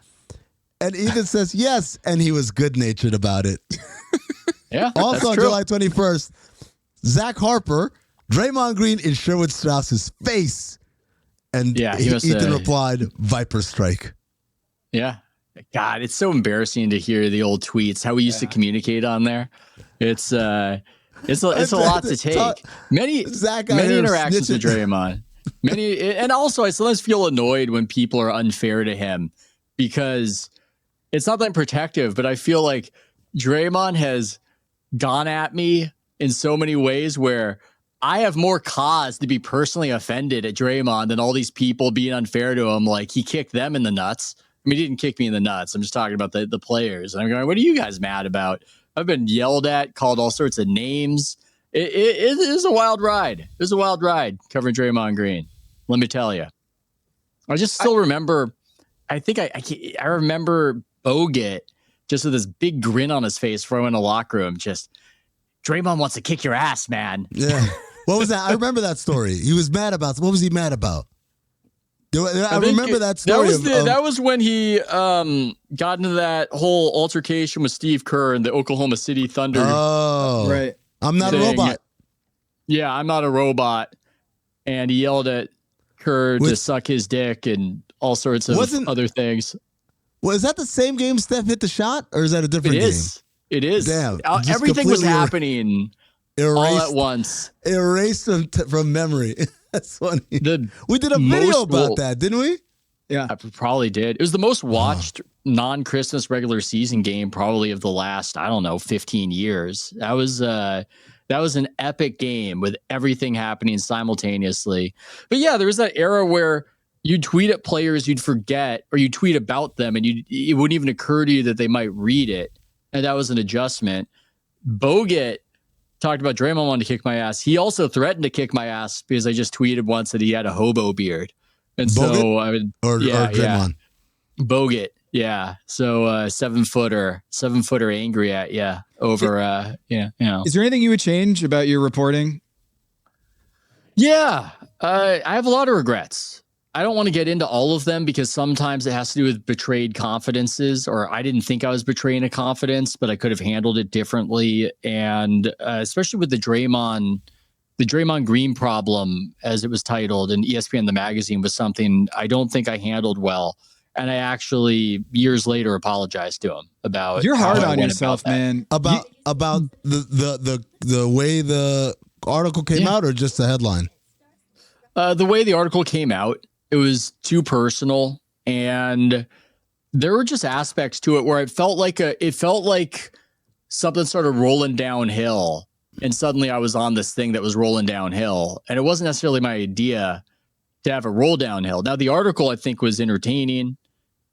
And Ethan says yes, and he was good-natured about it. Yeah. Also on July 21st, Zach Harper, Draymond Green in Sherwood Strauss's face. And Ethan replied, Viper Strike. Yeah. God, it's so embarrassing to hear the old tweets, how we used to communicate on there. It's a lot to take. Many interactions with Draymond. And also I sometimes feel annoyed when people are unfair to him because it's not that protective, but I feel like Draymond has gone at me in so many ways where I have more cause to be personally offended at Draymond than all these people being unfair to him. Like he kicked them in the nuts. I mean, he didn't kick me in the nuts. I'm just talking about the players. And I'm going, what are you guys mad about? I've been yelled at, called all sorts of names. It is a wild ride. It was a wild ride covering Draymond Green. Let me tell you. I just still remember, I think I remember Bogut just with this big grin on his face throwing in the locker room. Just, Draymond wants to kick your ass, man. Yeah. What was that? I remember that story. He was mad about, what was he mad about? I remember that story. That was when he got into that whole altercation with Steve Kerr and the Oklahoma City Thunder. Oh, right. I'm not a robot. Yeah, I'm not a robot. And he yelled at Kerr to suck his dick and all sorts of other things. Well, is that the same game Steph hit the shot, or is that a different game? It is. Damn. Everything was happening all at once. Erased from memory. That's funny. We did a video about that, didn't we? Yeah. I probably did. It was the most watched non-Christmas regular season game probably of the last, 15 years. That was an epic game with everything happening simultaneously. But yeah, there was that era where you'd tweet at players you'd forget, or you'd tweet about them and it wouldn't even occur to you that they might read it. And that was an adjustment. Bogut talked about Draymond wanting to kick my ass. He also threatened to kick my ass because I just tweeted once that he had a hobo beard. And Bogut? so I would, or Draymond? Bogut. Yeah. So 7-footer angry at you over, Is there anything you would change about your reporting? Yeah. I have a lot of regrets. I don't want to get into all of them because sometimes it has to do with betrayed confidences, or I didn't think I was betraying a confidence, but I could have handled it differently. And especially with the Draymond Green problem, as it was titled in ESPN, the magazine, was something I don't think I handled well. And I actually years later apologized to him about. You're hard on yourself, man. About the way the article came out, or just the headline? The way the article came out. It was too personal, and there were just aspects to it where it felt like something started rolling downhill, and suddenly I was on this thing that was rolling downhill, and it wasn't necessarily my idea to have it roll downhill. Now, the article I think was entertaining.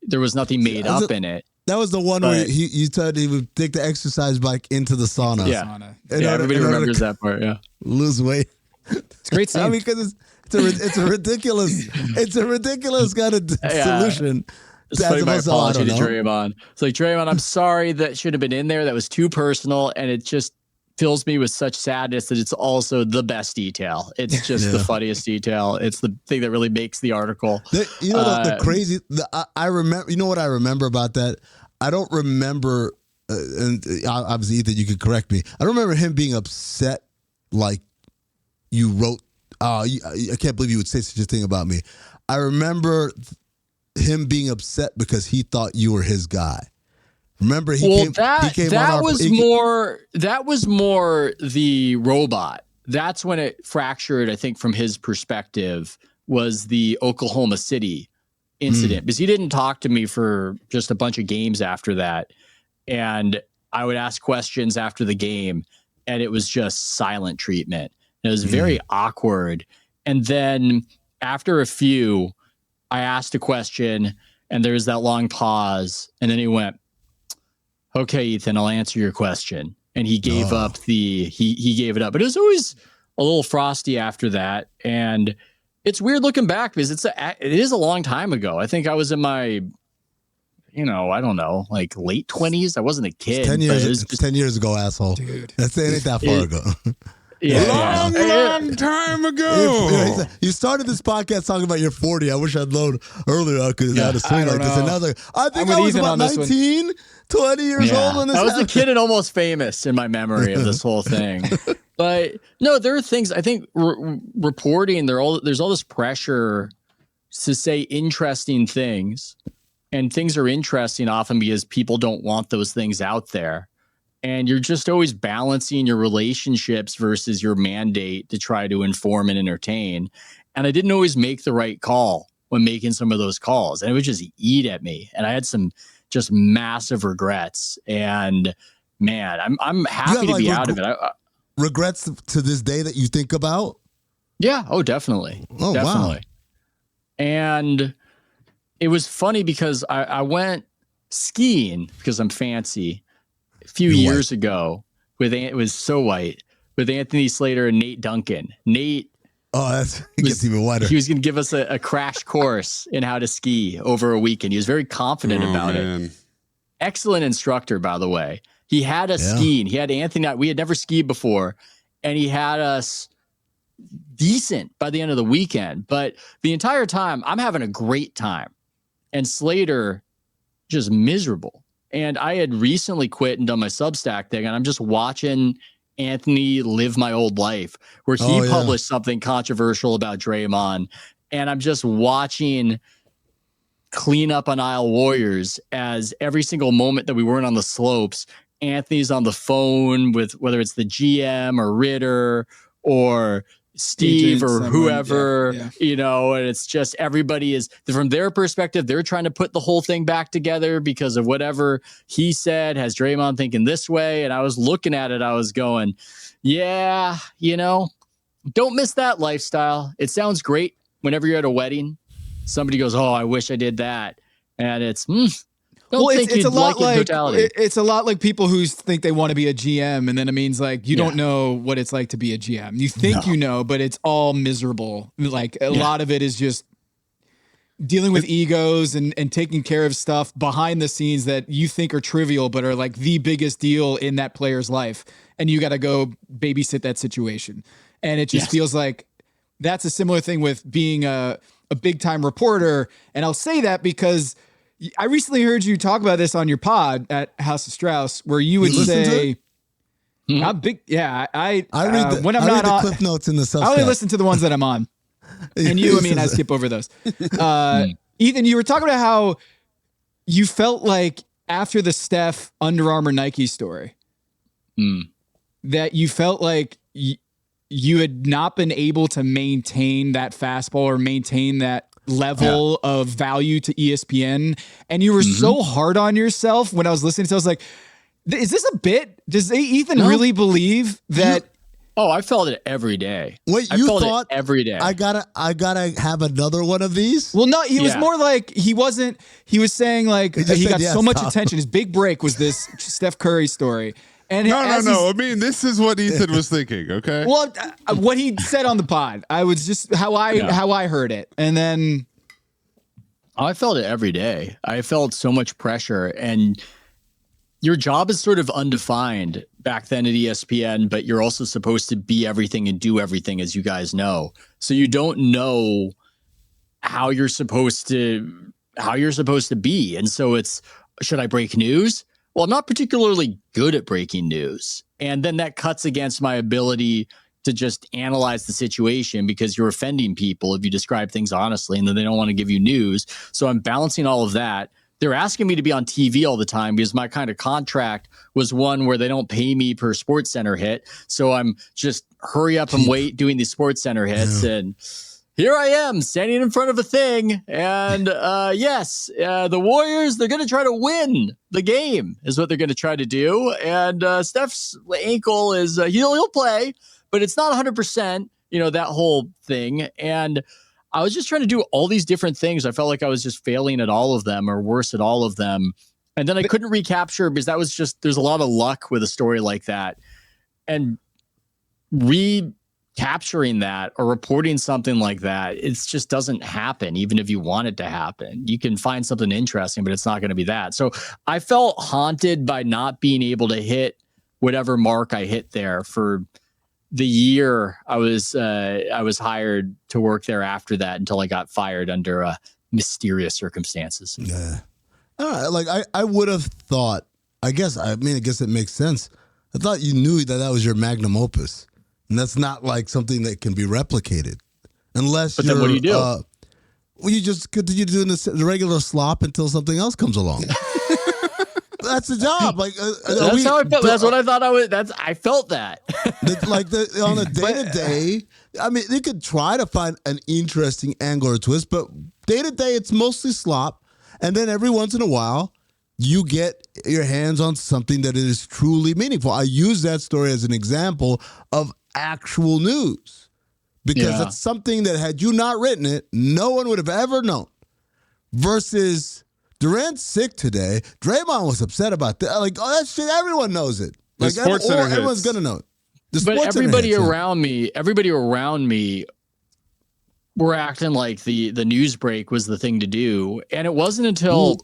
There was nothing made up in it. That was the one where you said he would take the exercise bike into the sauna. Yeah, everybody remembers that part. Yeah, lose weight. It's great. I mean, because It's a ridiculous kind of solution. It's funny, my apology to Draymond. It's like, Draymond, I'm sorry that should have been in there. That was too personal, and it just fills me with such sadness that it's also the best detail. It's just the funniest detail. It's the thing that really makes the article. The crazy. I remember. You know what I remember about that? I don't remember. And obviously, Ethan, you could correct me. I don't remember him being upset. Like you wrote. I can't believe you would say such a thing about me. I remember him being upset because he thought you were his guy. Remember, that was more the robot. That's when it fractured, I think, from his perspective, was the Oklahoma City incident. Because he didn't talk to me for just a bunch of games after that. And I would ask questions after the game, and it was just silent treatment. It was very awkward. And then after a few, I asked a question, and there was that long pause, and then he went, "Okay, Ethan, I'll answer your question." And he gave up he gave it up. But it was always a little frosty after that. And it's weird looking back because it is a long time ago. I think I was in my, I don't know, like late 20s. I wasn't a kid. 10 years ago, asshole. Dude. It ain't that far ago. Long time ago. You started this podcast talking about you're 40. I wish I'd known earlier I could have had a swing like this. Another, I think I was about 19, 20 years old when this I was happened. a kid and almost famous in my memory of this whole thing. But no, there are things, I think reporting, there's all this pressure to say interesting things. And things are interesting often because people don't want those things out there. And you're just always balancing your relationships versus your mandate to try to inform and entertain. And I didn't always make the right call when making some of those calls. And it would just eat at me. And I had some just massive regrets. And man, I'm happy to be out of it. Regrets to this day that you think about? Yeah. Oh, definitely. Oh, definitely. Wow. And it was funny because I went skiing because I'm fancy. A few years ago it was so white with Anthony Slater and Nate Duncan. Nate. Oh, it gets even whiter. He was going to give us a crash course in how to ski over a weekend. He was very confident about it. Excellent instructor, by the way. He had us skiing. He had Anthony. We had never skied before, and he had us decent by the end of the weekend. But the entire time, I'm having a great time, and Slater just miserable. And I had recently quit and done my Substack thing, and I'm just watching Anthony live my old life, where he published something controversial about Draymond, and I'm just watching clean up on Isle Warriors as every single moment that we weren't on the slopes, Anthony's on the phone with whether it's the GM or Ritter or Steve or whoever, and it's just everybody is, from their perspective, they're trying to put the whole thing back together because of whatever he said has Draymond thinking this way. And I was looking at it, I was going, don't miss that lifestyle. It sounds great whenever you're at a wedding. Somebody goes, "Oh, I wish I did that." And it's, it's a lot it's a lot like people who think they want to be a GM, and then it means like you don't know what it's like to be a GM. You think you know, but it's all miserable. Like a lot of it is just dealing with egos and taking care of stuff behind the scenes that you think are trivial, but are like the biggest deal in that player's life, and you got to go babysit that situation. And it just feels like that's a similar thing with being a big time reporter. And I'll say that because I recently heard you talk about this on your pod at House of Strauss, where you would say, "I'm big." Yeah, I read the, when I'm not on clip notes in the Substack. I only listen to the ones that I'm on, and I skip over those. Ethan, you were talking about how you felt like after the Steph Under Armour Nike story, that you felt like you had not been able to maintain that fastball or maintain that level of value to ESPN, and you were so hard on yourself when I was listening to it. I was like, is this a bit? Does Ethan really believe that? I felt it every day. Wait, I felt it every day. I gotta have another one of these? Well, no, he was more like he was saying like he got so much attention. His big break was this Steph Curry story. And no. I mean, this is what Ethan was thinking. Okay. Well, what he said on the pod, I was just how I heard it, and then I felt it every day. I felt so much pressure, and your job is sort of undefined back then at ESPN, but you're also supposed to be everything and do everything, as you guys know. So you don't know how you're supposed to be, and so it's, should I break news? Well, I'm not particularly good at breaking news. And then that cuts against my ability to just analyze the situation, because you're offending people if you describe things honestly, and then they don't want to give you news. So I'm balancing all of that. They're asking me to be on TV all the time because my kind of contract was one where they don't pay me per Sports Center hit. So I'm just hurry up and wait doing these Sports Center hits. Yeah. And here I am standing in front of a thing. And yes, the Warriors, they're going to try to win the game is what they're going to try to do. And Steph's ankle is, he'll play, but it's not 100%, that whole thing. And I was just trying to do all these different things. I felt like I was just failing at all of them, or worse at all of them. And then I couldn't recapture, because that was just, there's a lot of luck with a story like that. And recapturing that or reporting something like that, it just doesn't happen, even if you want it to happen. You can find something interesting, but it's not going to be that. So I felt haunted by not being able to hit whatever mark I hit there for the year I was hired to work there after that, until I got fired under mysterious circumstances. Yeah. I would have thought, I guess it makes sense. I thought you knew that was your magnum opus, and that's not like something that can be replicated unless. But then what do you do? Well, you just continue doing the regular slop until something else comes along. That's the job. Like that's how I felt. That's what I thought I was. I felt that. On a day to day. I mean, you could try to find an interesting angle or twist, but day to day, it's mostly slop. And then every once in a while, you get your hands on something that is truly meaningful. I use that story as an example of actual news, because it's something that, had you not written it, no one would have ever known. Versus Durant's sick today. Draymond was upset about that. Like, that shit, everyone knows it. Like, everyone's gonna know it. But everybody around me were acting like the news break was the thing to do. And it wasn't until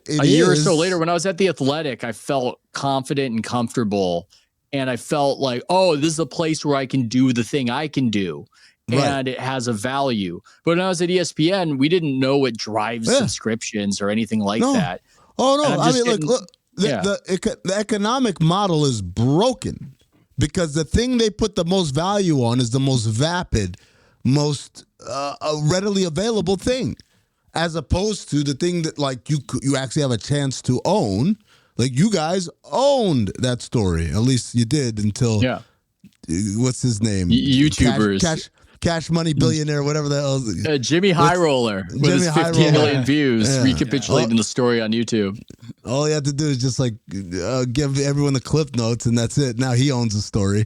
a year or so later, when I was at The Athletic, I felt confident and comfortable. And I felt like, oh, this is a place where I can do the thing I can do. And it has a value. But when I was at ESPN, we didn't know what drives subscriptions or anything like that. Oh, no. I mean, look, the economic model is broken, because the thing they put the most value on is the most vapid, most readily available thing, as opposed to the thing that, like, you actually have a chance to own. Like, you guys owned that story. At least you did until, what's his name? YouTubers. Cash Money Billionaire, whatever the hell. Jimmy High Roller with his 15 million views, recapitulating the story on YouTube. All you have to do is just give everyone the clip notes, and that's it. Now he owns the story.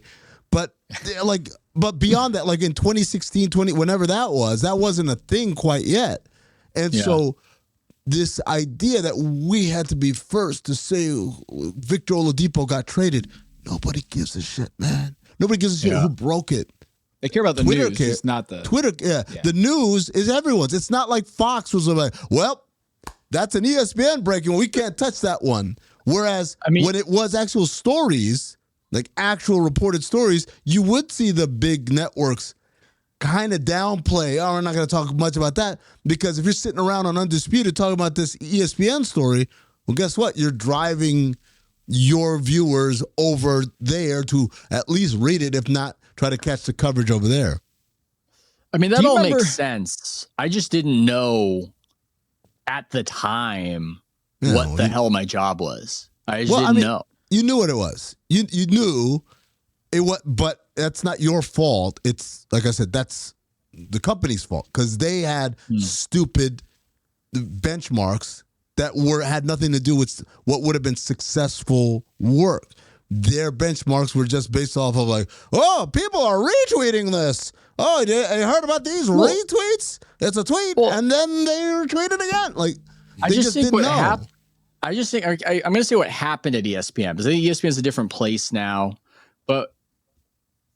But beyond that, like in 2016, whenever that wasn't a thing quite yet. And so this idea that we had to be first to say Victor Oladipo got traded, nobody gives a shit, man. Nobody gives a shit who broke it. They care about the news, just not the Twitter. The news is everyone's. It's not like Fox was like, well, that's an ESPN breaking. We can't touch that one. Whereas when it was actual stories, like actual reported stories, you would see the big networks kind of downplay. Oh, we're not going to talk much about that, because if you're sitting around on Undisputed talking about this ESPN story, well, guess what? You're driving your viewers over there to at least read it, if not try to catch the coverage over there. I mean, that all makes sense. I just didn't know at the time what the hell my job was. I just didn't know. You knew what it was. You knew it was, but that's not your fault. It's, like I said, that's the company's fault, because they had stupid benchmarks that had nothing to do with what would have been successful work. Their benchmarks were just based off of like, oh, people are retweeting this. Oh, you heard about these retweets? It's a tweet, and then they retweet it again. Like, I just think what happened. I just think I'm going to say what happened at ESPN, because I think ESPN is a different place now. But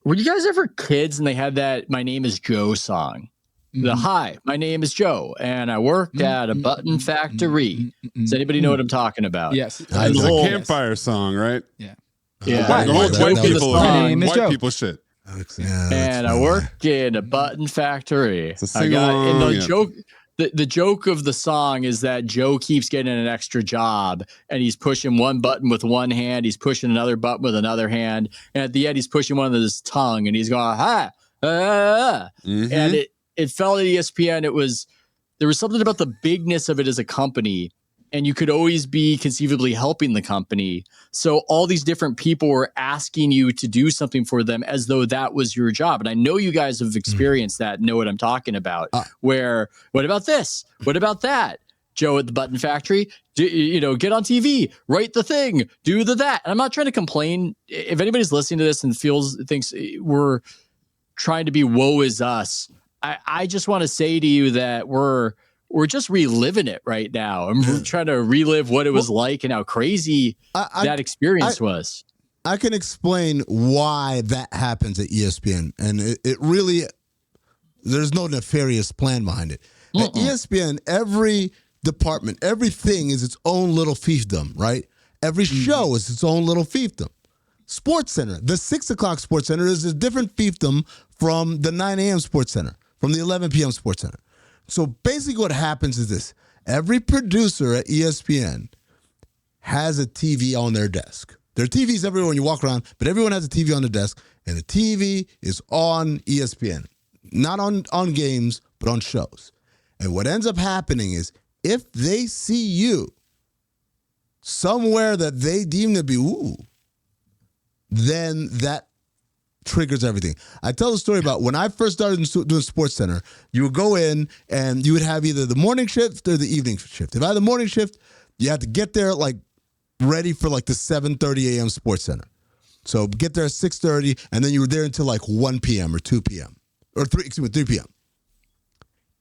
were you guys ever kids and they had that "My Name Is Joe" song? The "Hi, my name is Joe, and I work at a button factory." Does anybody know what I'm talking about? Yes. It's a campfire song, right? Yeah. Yeah. White people. My name is Joe. White people shit. And I work in a button factory. It's a sing-along, and the yeah. joke. The joke of the song is that Joe keeps getting an extra job, and he's pushing one button with one hand, he's pushing another button with another hand, and at the end he's pushing one with his tongue, and he's going and it felt at ESPN. There was something about the bigness of it as a company, and you could always be conceivably helping the company. So all these different people were asking you to do something for them as though that was your job. And I know you guys have experienced that, know what I'm talking about, where, what about this? What about that? Joe at the button factory, get on TV, write the thing, do that. And I'm not trying to complain. If anybody's listening to this and thinks we're trying to be woe is us, I just want to say to you that we're just reliving it right now. I'm trying to relive what it was like and how crazy that experience was. I can explain why that happens at ESPN. And it really, there's no nefarious plan behind it. At ESPN, every department, everything is its own little fiefdom, right? Every show is its own little fiefdom. Sports Center, the 6 o'clock Sports Center is a different fiefdom from the 9 a.m. Sports Center, from the 11 p.m. Sports Center. So basically what happens is this. Every producer at ESPN has a TV on their desk. There are TVs everywhere when you walk around, but everyone has a TV on their desk, and the TV is on ESPN. Not on games, but on shows. And what ends up happening is if they see you somewhere that they deem to be, then that triggers everything. I tell the story about when I first started doing Sports Center, you would go in and you would have either the morning shift or the evening shift. If I had the morning shift, you had to get there ready for the 7:30 a.m. Sports Center. So get there at 6:30, and then you were there until 1 p.m. or 2 p.m. or 3 p.m.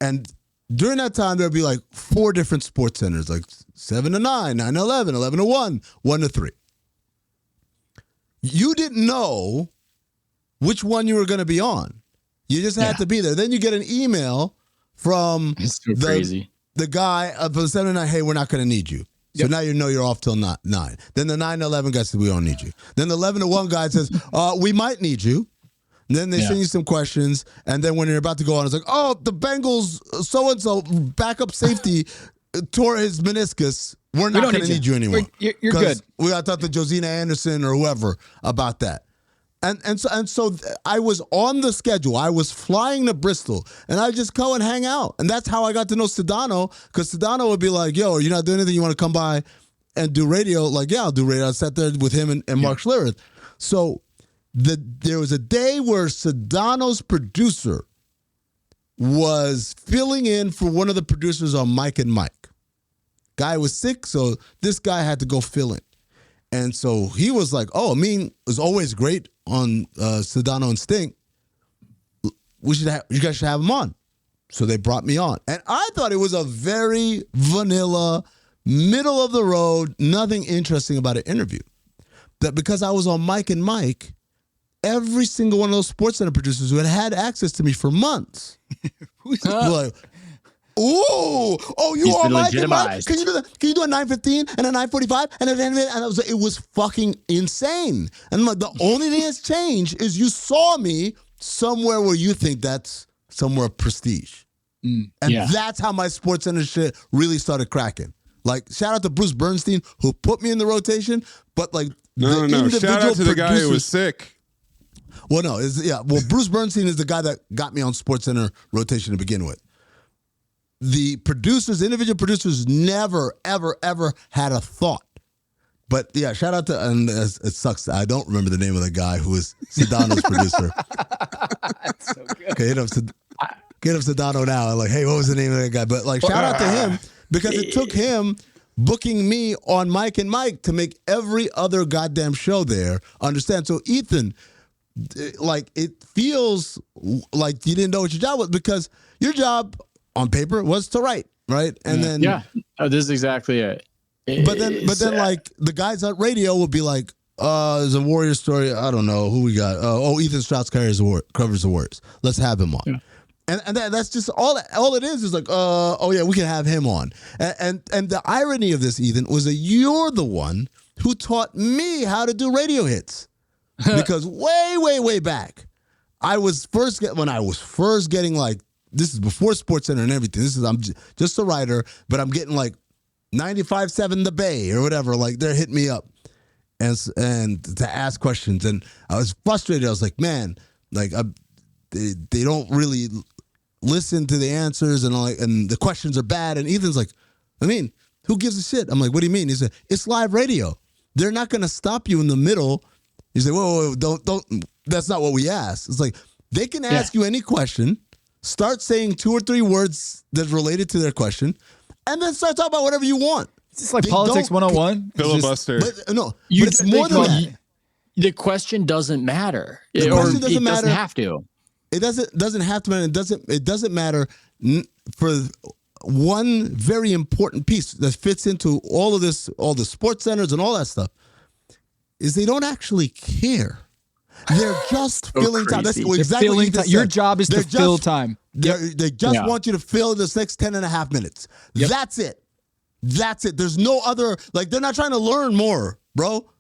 And during that time, there would be 4 different Sports Centers, 7 to 9, 9 to 11, 11 to 1, 1 to 3. You didn't know which one you were going to be on. You just had to be there. Then you get an email from the guy from the 7 to 9, hey, we're not going to need you. So now you know you're off till 9. Then the 9 to 11 guy says, we don't need you. Then the 11 to 1 guy says, we might need you. And then they send you some questions. And then when you're about to go on, it's the Bengals so-and-so backup safety tore his meniscus. We're not going to need you anymore. You're good. We got to talk to Josina Anderson or whoever about that. And so I was on the schedule. I was flying to Bristol, and I just go and hang out. And that's how I got to know Sedano, because Sedano would be like, yo, are you not doing anything? You want to come by and do radio? Yeah, I'll do radio. I sat there with him and Mark Schlereth. So there was a day where Sedano's producer was filling in for one of the producers on Mike and Mike. Guy was sick, so this guy had to go fill in. And so he was like, Amin was always great on Sedano and Stink. You guys should have him on. So they brought me on. And I thought it was a very vanilla, middle of the road, nothing interesting about an interview. That because I was on Mike and Mike, every single one of those Sports Center producers who had access to me for months were like, you are Mike and Mike? Can you do a 9:15 and a 9:45 and a 10 minute? And it was fucking insane. And the only thing that's changed is you saw me somewhere where you think that's somewhere of prestige. And that's how my Sports Center shit really started cracking. Shout out to Bruce Bernstein who put me in the rotation, but no. Shout out to the guy who was sick. Well, no, Bruce Bernstein is the guy that got me on Sports Center rotation to begin with. The individual producers never, ever, ever had a thought. But shout out to, and it sucks, I don't remember the name of the guy who was Sedano's producer. That's so good. Okay, hit up Sedano now. Hey, what was the name of that guy? But shout out to him because it took him booking me on Mike and Mike to make every other goddamn show there understand. So Ethan, it feels like you didn't know what your job was because your job on paper was to write, right? And then this is exactly it. But then like the guys at radio will be like, there's a Warrior story. I don't know who we got. Ethan Strauss covers the Warriors. Let's have him on. Yeah. And that's just all it is like, we can have him on. And the irony of this, Ethan, was that you're the one who taught me how to do radio hits. Because way back, when I was first getting like, this is before SportsCenter and everything. I'm just a writer, but I'm getting like 95.7 The Bay or whatever. Like they're hitting me up and to ask questions. And I was frustrated. I was like, man, like they don't really listen to the answers and the questions are bad. And Ethan's like, I mean, who gives a shit? I'm like, what do you mean? He said, it's live radio. They're not going to stop you in the middle. He said, whoa, don't. That's not what we asked. It's like, they can ask you any question, start saying 2 or 3 words that's related to their question, and then start talking about whatever you want. It's just like Politics 101. Filibuster. But it's more than that. The question doesn't matter. The question doesn't matter. Doesn't have to. It doesn't have to matter. It doesn't matter for one very important piece that fits into all of this, all the sports centers and all that stuff, is they don't actually care. They're just filling time. That's exactly what you just said. Your job is to fill time. They just want you to fill this next 10 and a half minutes. Yep. That's it. There's no other, like, they're not trying to learn more, bro.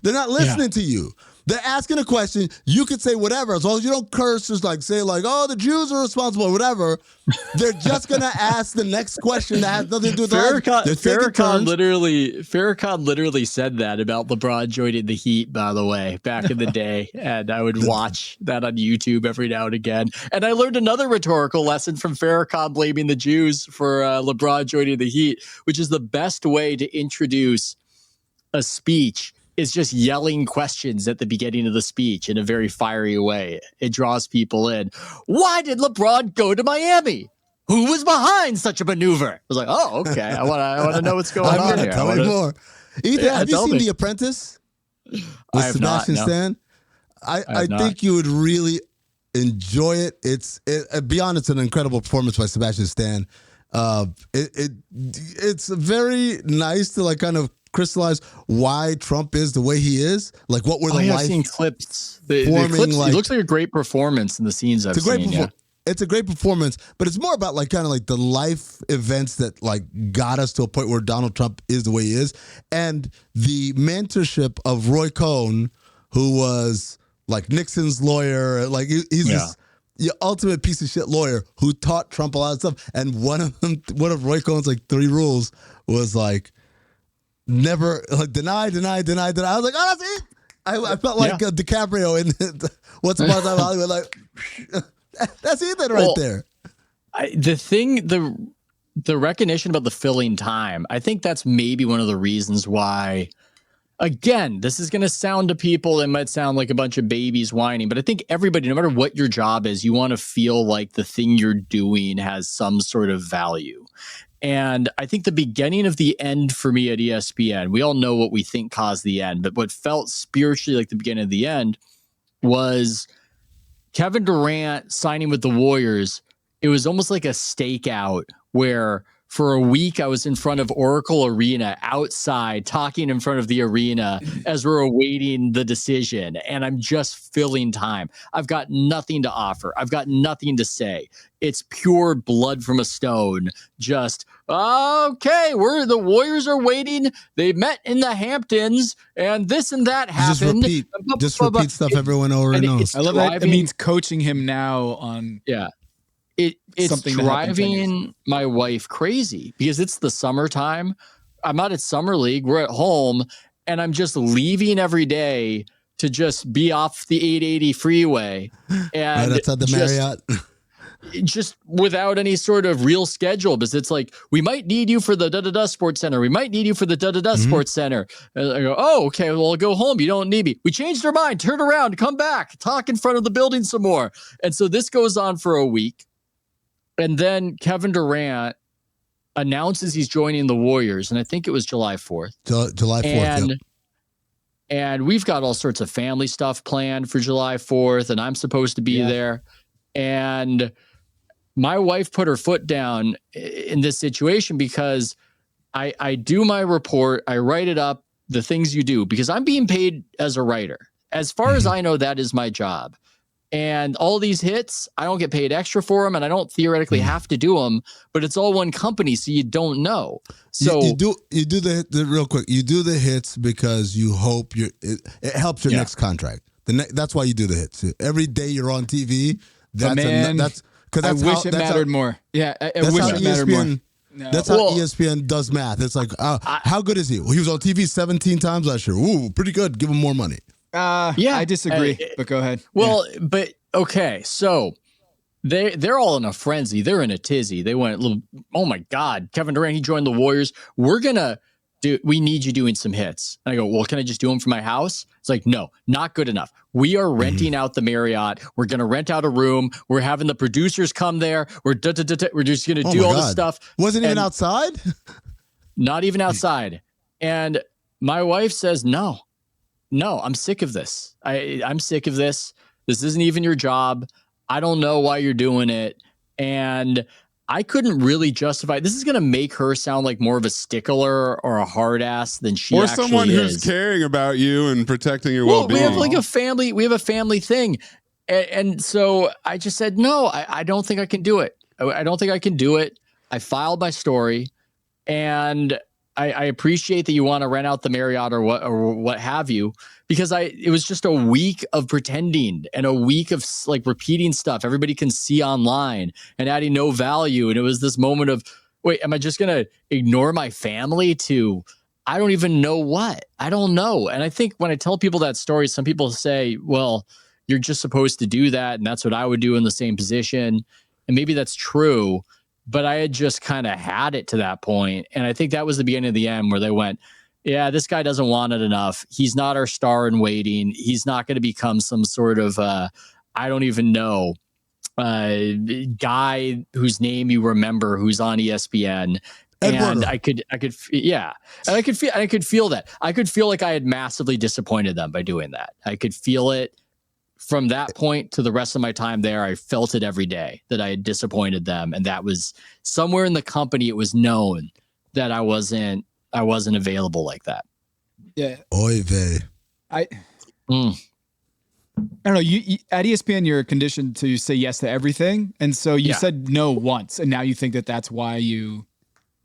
They're not listening to you. They're asking a question. You could say whatever, as long as you don't curse, just like say like, oh, the Jews are responsible, or whatever. They're just gonna ask the next question that has nothing to do with Farrakhan literally said that about LeBron joining the Heat, by the way, back in the day. And I would watch that on YouTube every now and again. And I learned another rhetorical lesson from Farrakhan blaming the Jews for LeBron joining the Heat, which is the best way to introduce a speech is just yelling questions at the beginning of the speech in a very fiery way. It draws people in. Why did LeBron go to Miami? Who was behind such a maneuver? I was like, oh, okay. I want to know what's going on here. Tell me more. Ethan, have you seen The Apprentice with Sebastian Stan? I think you would really enjoy it. It's an incredible performance by Sebastian Stan. It's very nice to like kind of crystallize why Trump is the way he is. Like, what were the life? I've seen clips. The clips. It looks like a great performance in the scenes I've seen. It's a great performance, but it's more about like kind of like the life events that like got us to a point where Donald Trump is the way he is, and the mentorship of Roy Cohn, who was like Nixon's lawyer. Like he's this the ultimate piece of shit lawyer who taught Trump a lot of stuff. And one of Roy Cohn's like 3 rules was like, never like deny. I was like, oh, that's it. I felt like DiCaprio in Once Upon a Time in Hollywood. Like, that's Ethan right there. The recognition about the filling time, I think that's maybe one of the reasons why. Again, this is going to sound to people, it might sound like a bunch of babies whining, but I think everybody, no matter what your job is, you want to feel like the thing you're doing has some sort of value. And I think the beginning of the end for me at ESPN, we all know what we think caused the end, but what felt spiritually like the beginning of the end was Kevin Durant signing with the Warriors. It was almost like a stakeout where for a week I was in front of Oracle Arena outside talking in front of the arena as we're awaiting the decision. And I'm just filling time. I've got nothing to offer. I've got nothing to say. It's pure blood from a stone. Just, okay, the Warriors are waiting. They met in the Hamptons and this and that happened. Just repeat stuff everyone already knows. I love that. It means coaching him now on... Yeah. It's driving my wife crazy because it's the summertime. I'm out at Summer League. We're at home and I'm just leaving every day to just be off the 880 freeway. And right outside the Marriott. Just without any sort of real schedule, because it's like, we might need you for the da-da-da sports center. We might need you for the da-da-da sports center. And I go, oh, okay, well, I'll go home. You don't need me. We changed our mind. Turn around, come back, talk in front of the building some more. And so this goes on for a week. And then Kevin Durant announces he's joining the Warriors. And I think it was July 4th. July 4th, And we've got all sorts of family stuff planned for July 4th. And I'm supposed to be there. And my wife put her foot down in this situation because I do my report. I write it up, the things you do, because I'm being paid as a writer. As far as I know, that is my job. And all these hits, I don't get paid extra for them, and I don't theoretically have to do them, but it's all one company, so you don't know. So you do the real quick. You do the hits because you hope it helps your next contract. That's why you do the hits. Every day you're on TV. I wish it mattered more. Yeah, I wish it mattered more. No. That's how ESPN does math. It's like, how good is he? Well, he was on TV 17 times last year. Ooh, pretty good. Give him more money. I disagree, but go ahead. Well, but okay, so they're all in a frenzy. They're in a tizzy. They went, oh my God, Kevin Durant, he joined the Warriors. We need you doing some hits. And I go, well, can I just do them from my house? It's like, no, not good enough. We are renting out the Marriott. We're going to rent out a room. We're having the producers come there. We're just going to do all this stuff. Wasn't even outside? Not even outside. And my wife says, no, I'm sick of this. I'm sick of this. This isn't even your job. I don't know why you're doing it. And I couldn't really justify. This is going to make her sound like more of a stickler or a hard ass than she or actually someone who's is. caring about you and protecting your well-being. We have like a family. We have a family thing, and so I just said no. I don't think I can do it. I don't think I can do it. I filed my story, and I appreciate that you want to rent out the Marriott or what have you, because it was just a week of pretending and a week of like repeating stuff everybody can see online and adding no value. And it was this moment of, wait, am I just going to ignore my family to, I don't even know what? I don't know. And I think when I tell people that story, some people say, well, you're just supposed to do that. And that's what I would do in the same position. And maybe that's true. But I had just kind of had it to that point. And I think that was the beginning of the end where they went, yeah, this guy doesn't want it enough. He's not our star in waiting. He's not going to become some sort of, I don't even know, guy whose name you remember who's on ESPN. And I could feel that. I could feel like I had massively disappointed them by doing that. I could feel it. From that point to the rest of my time there, I felt it every day that I had disappointed them. And that was somewhere in the company. It was known that I wasn't available like that. Yeah. Oy vey. I don't know. You at ESPN, you're conditioned to say yes to everything. And so you said no once. And now you think that that's why you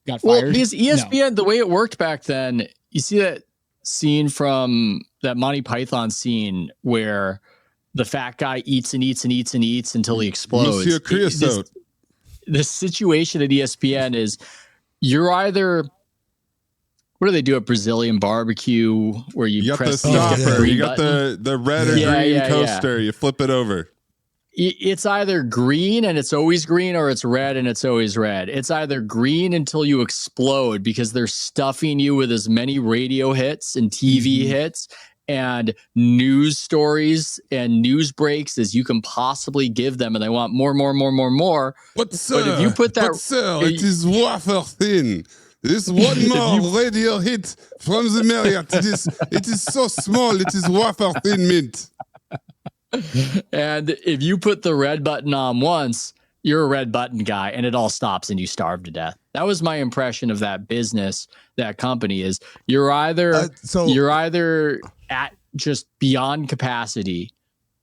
got fired? Well, because ESPN, the way it worked back then, you see that scene from that Monty Python scene where the fat guy eats and eats and eats and eats until he explodes. Monsieur Creosote. The situation at ESPN is you're either, what do they do at Brazilian barbecue where you press the stopper, you got the red or green coaster, you flip it over. It's either green and it's always green, or it's red and it's always red. It's either green until you explode because they're stuffing you with as many radio hits and TV hits and news stories and news breaks as you can possibly give them, and they want more. But if you put that, it is wafer thin. This one more radio hit from the Marriott. It is so small. It is wafer thin mint. And if you put the red button on once, you're a red button guy, and it all stops and you starve to death. That was my impression of that business, that company. Is you're either at just beyond capacity,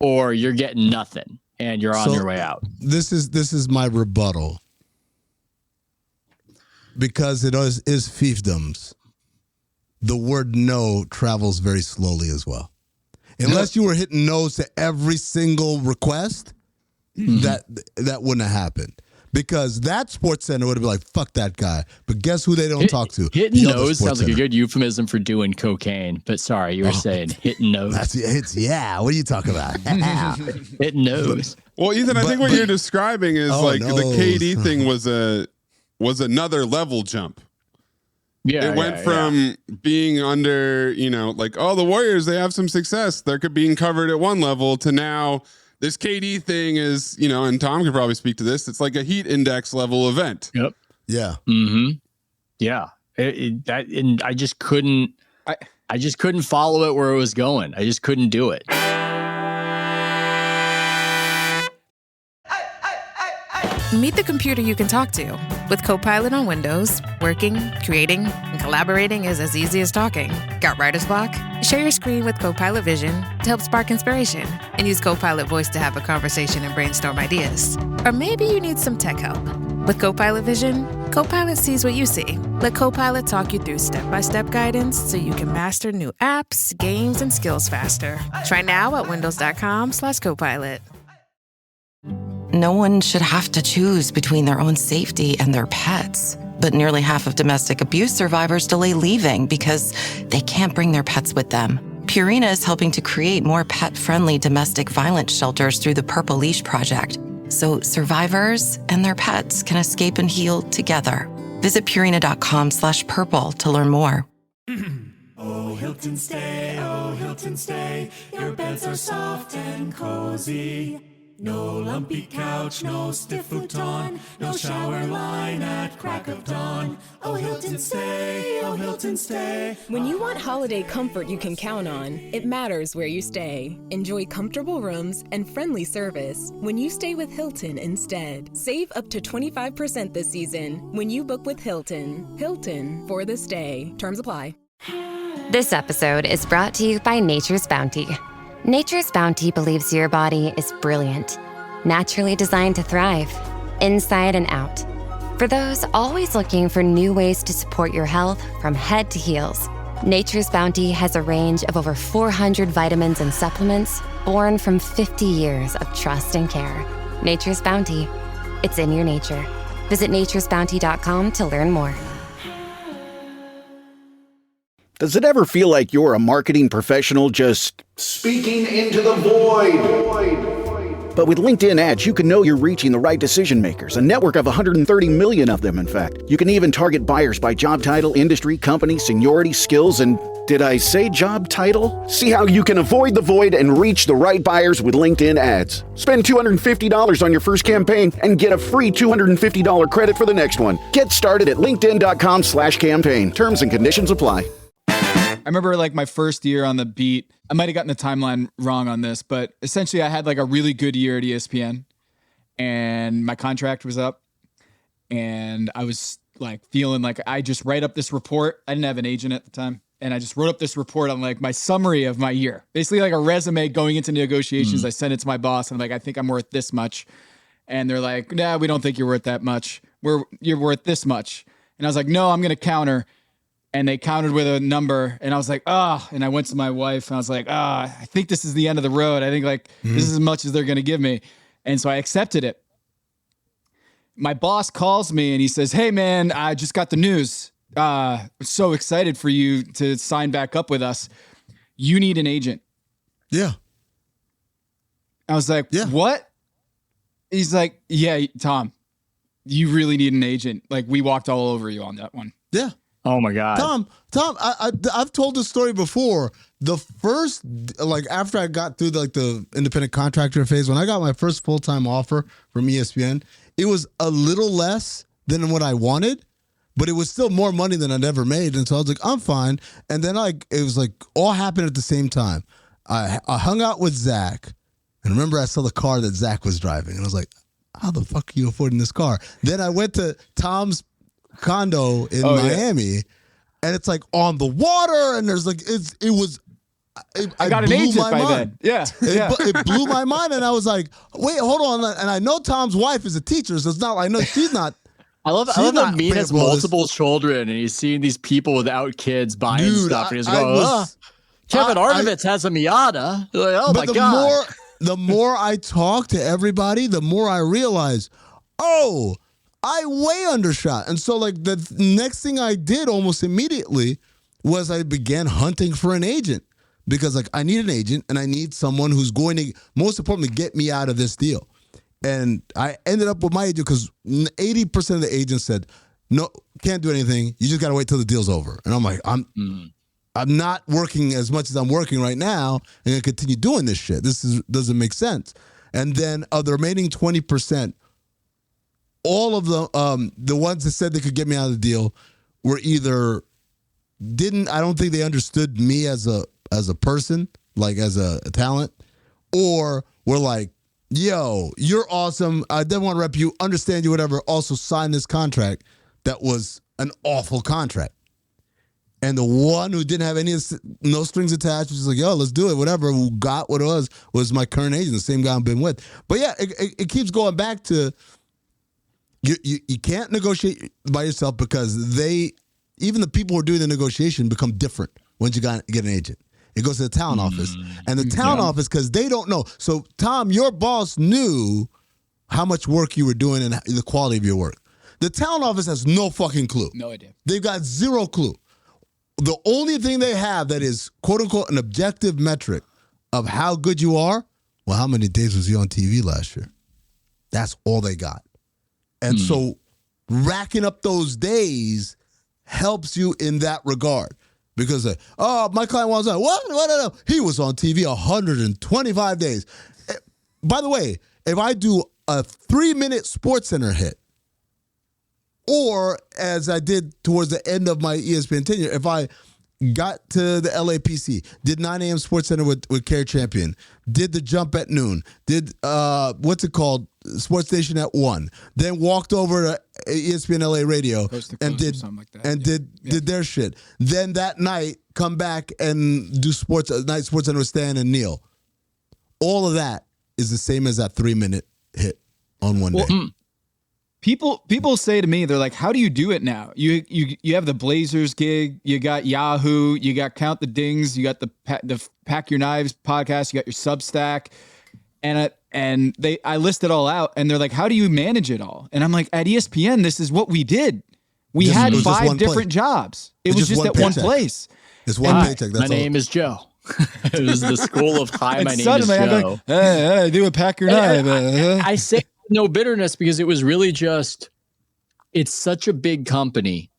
or you're getting nothing and you're on your way out. This is my rebuttal, because it is fiefdoms. The word no travels very slowly as well. Unless you were hitting no's to every single request, that wouldn't have happened. Because that Sports Center would have been like, fuck that guy. But guess who they don't talk to? Hitting nose sounds like a good euphemism for doing cocaine. But sorry, you were saying hitting nose. What are you talking about? Hitting nose. Well, Ethan, I think what you're describing is the KD thing was another level jump. Yeah, it went from being under, the Warriors, they have some success. They're being covered at one level to now this KD thing is, and Tom could probably speak to this. It's like a heat index level event. Yep. Yeah. Mm-hmm. Yeah. And I just couldn't, I just couldn't follow it where it was going. I just couldn't do it. Meet the computer you can talk to. With Copilot on Windows, working, creating, and collaborating is as easy as talking. Got writer's block? Share your screen with Copilot Vision to help spark inspiration, and use Copilot Voice to have a conversation and brainstorm ideas. Or maybe you need some tech help. With Copilot Vision, Copilot sees what you see. Let Copilot talk you through step-by-step guidance so you can master new apps, games, and skills faster. Try now at windows.com/Copilot. No one should have to choose between their own safety and their pets. But nearly half of domestic abuse survivors delay leaving because they can't bring their pets with them. Purina is helping to create more pet-friendly domestic violence shelters through the Purple Leash Project, so survivors and their pets can escape and heal together. Visit Purina.com/purple to learn more. Oh, Hilton stay. Your beds are soft and cozy. No lumpy couch, no stiff futon, no shower line at crack of dawn. Oh, Hilton stay. When you want holiday comfort you can count on, it matters where you stay. Enjoy comfortable rooms and friendly service when you stay with Hilton instead. Save up to 25% this season when you book with Hilton. Hilton for the stay. Terms apply. This episode is brought to you by Nature's Bounty. Nature's Bounty believes your body is brilliant, naturally designed to thrive, inside and out. For those always looking for new ways to support your health from head to heels, Nature's Bounty has a range of over 400 vitamins and supplements born from 50 years of trust and care. Nature's Bounty. It's in your nature. Visit naturesbounty.com to learn more. Does it ever feel like you're a marketing professional just speaking into the void? But with LinkedIn ads, you can know you're reaching the right decision makers, a network of 130 million of them, in fact. You can even target buyers by job title, industry, company, seniority, skills, and did I say job title? See how you can avoid the void and reach the right buyers with LinkedIn ads. Spend $250 on your first campaign and get a free $250 credit for the next one. Get started at linkedin.com/campaign. Terms and conditions apply. I remember like my first year on the beat, I might have gotten the timeline wrong on this, but essentially I had like a really good year at ESPN and my contract was up and I was like feeling like I just write up this report. I didn't have an agent at the time. And I just wrote up this report on like my summary of my year, basically like a resume going into negotiations. I sent it to my boss and I'm like, I think I'm worth this much. And they're like, nah, we don't think you're worth that much. You're worth this much. And I was like, no, I'm going to counter. And they countered with a number and I was like, and I went to my wife and I was like, I think this is the end of the road. I think like this is as much as they're going to give me. And so I accepted it. My boss calls me and he says, hey man, I just got the news. So excited for you to sign back up with us. You need an agent. Yeah. I was like, what? He's like, yeah, Tom, you really need an agent. Like we walked all over you on that one. Yeah. Oh my God. Tom, I've told this story before. The first, like after I got through the independent contractor phase, when I got my first full-time offer from ESPN, it was a little less than what I wanted, but it was still more money than I'd ever made. And so I was like, I'm fine. And then it was like all happened at the same time. I hung out with Zach, and remember I saw the car that Zach was driving, and I was like, how the fuck are you affording this car? Then I went to Tom's condo in Miami, and it's like on the water, and there's like I got an agent by then. Yeah. It blew my mind, and I was like, wait, hold on. And I know Tom's wife is a teacher, so it's not like, I know she's not. I love that Mean has multiple children, and he's seeing these people without kids buying stuff, and he's going, Kevin Arnovitz has a Miata. Like, oh my God. The more I talk to everybody, the more I realize, I way undershot. And so like the next thing I did almost immediately was I began hunting for an agent, because like I need an agent and I need someone who's going to, most importantly, get me out of this deal. And I ended up with my agent because 80% of the agents said, no, can't do anything. You just got to wait till the deal's over. And I'm like, I'm not working as much as I'm working right now and I continue doing this shit. Doesn't make sense. And then of the remaining 20%, all of the ones that said they could get me out of the deal were either I don't think they understood me as a person, like as a talent, or were like, yo, you're awesome. I didn't want to rep you, understand you, whatever. Also sign this contract that was an awful contract. And the one who didn't have no strings attached was just like, yo, let's do it, whatever, who got what it was my current agent, the same guy I've been with. But yeah, it keeps going back to you can't negotiate by yourself because even the people who are doing the negotiation become different once you get an agent. It goes to the talent office. And the talent office, because they don't know. So, Tom, your boss knew how much work you were doing and the quality of your work. The talent office has no fucking clue. No idea. They've got zero clue. The only thing they have that is, quote unquote, an objective metric of how good you are, well, how many days was he on TV last year? That's all they got. And so racking up those days helps you in that regard. Because, my client was on, what? No. He was on TV 125 days. By the way, if I do a 3-minute SportsCenter hit, or as I did towards the end of my ESPN tenure, if I got to the LAPC, did 9 a.m. SportsCenter with Care Champion, did the jump at noon, did Sports Station at 1, then walked over to ESPN LA Radio and did their shit. Then that night come back and do SportsCenter with Stan and Neil. All of that is the same as that 3-minute hit on one day. People say to me, they're like, how do you do it now? You have the Blazers gig, you got Yahoo, you got Count the Dings, you got the Pack Your Knives podcast, you got your Substack, and I list it all out, and they're like, how do you manage it all? And I'm like, at ESPN, this is what we did. We had 5 different jobs. It was just at one place. It's one paycheck. My name is Joe. It was the school of hi, my name is Joe. I'm like, hey, do a Pack Your Knife. I say no bitterness because it was really just, it's such a big company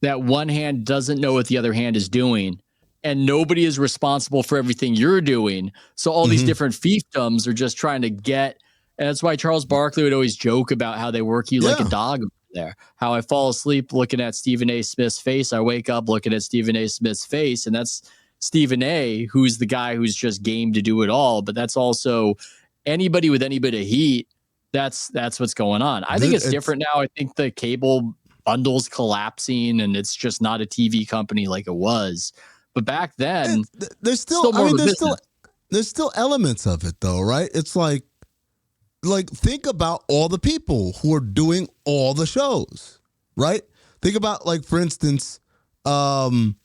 that one hand doesn't know what the other hand is doing, and nobody is responsible for everything you're doing. So all these different fiefdoms are just trying to get, and that's why Charles Barkley would always joke about how they work you like a dog over there. How I fall asleep looking at Stephen A. Smith's face, I wake up looking at Stephen A. Smith's face, and that's Stephen A., who's the guy who's just game to do it all. But that's also anybody with any bit of heat. That's what's going on. I think it's different now. I think the cable bundle's collapsing, and it's just not a TV company like it was. But back then, there's still elements of it though, right? It's like think about all the people who are doing all the shows, right? Think about, like, for instance, L.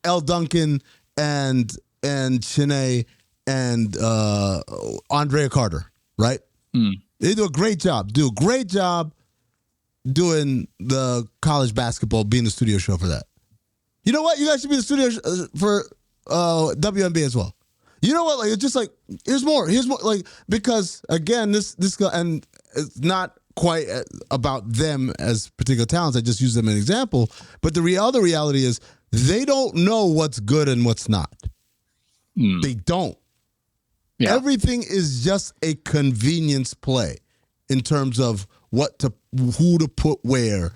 Duncan and Shanae and Andrea Carter, right? They do a great job. Doing the college basketball, being the studio show for that. You know what? You guys should be the studio for WNBA as well. You know what? Like, it's just like, here's more. Like, because again, this guy, and it's not quite about them as particular talents. I just use them as an example. But the other reality is they don't know what's good and what's not. They don't. Yeah. Everything is just a convenience play in terms of who to put where.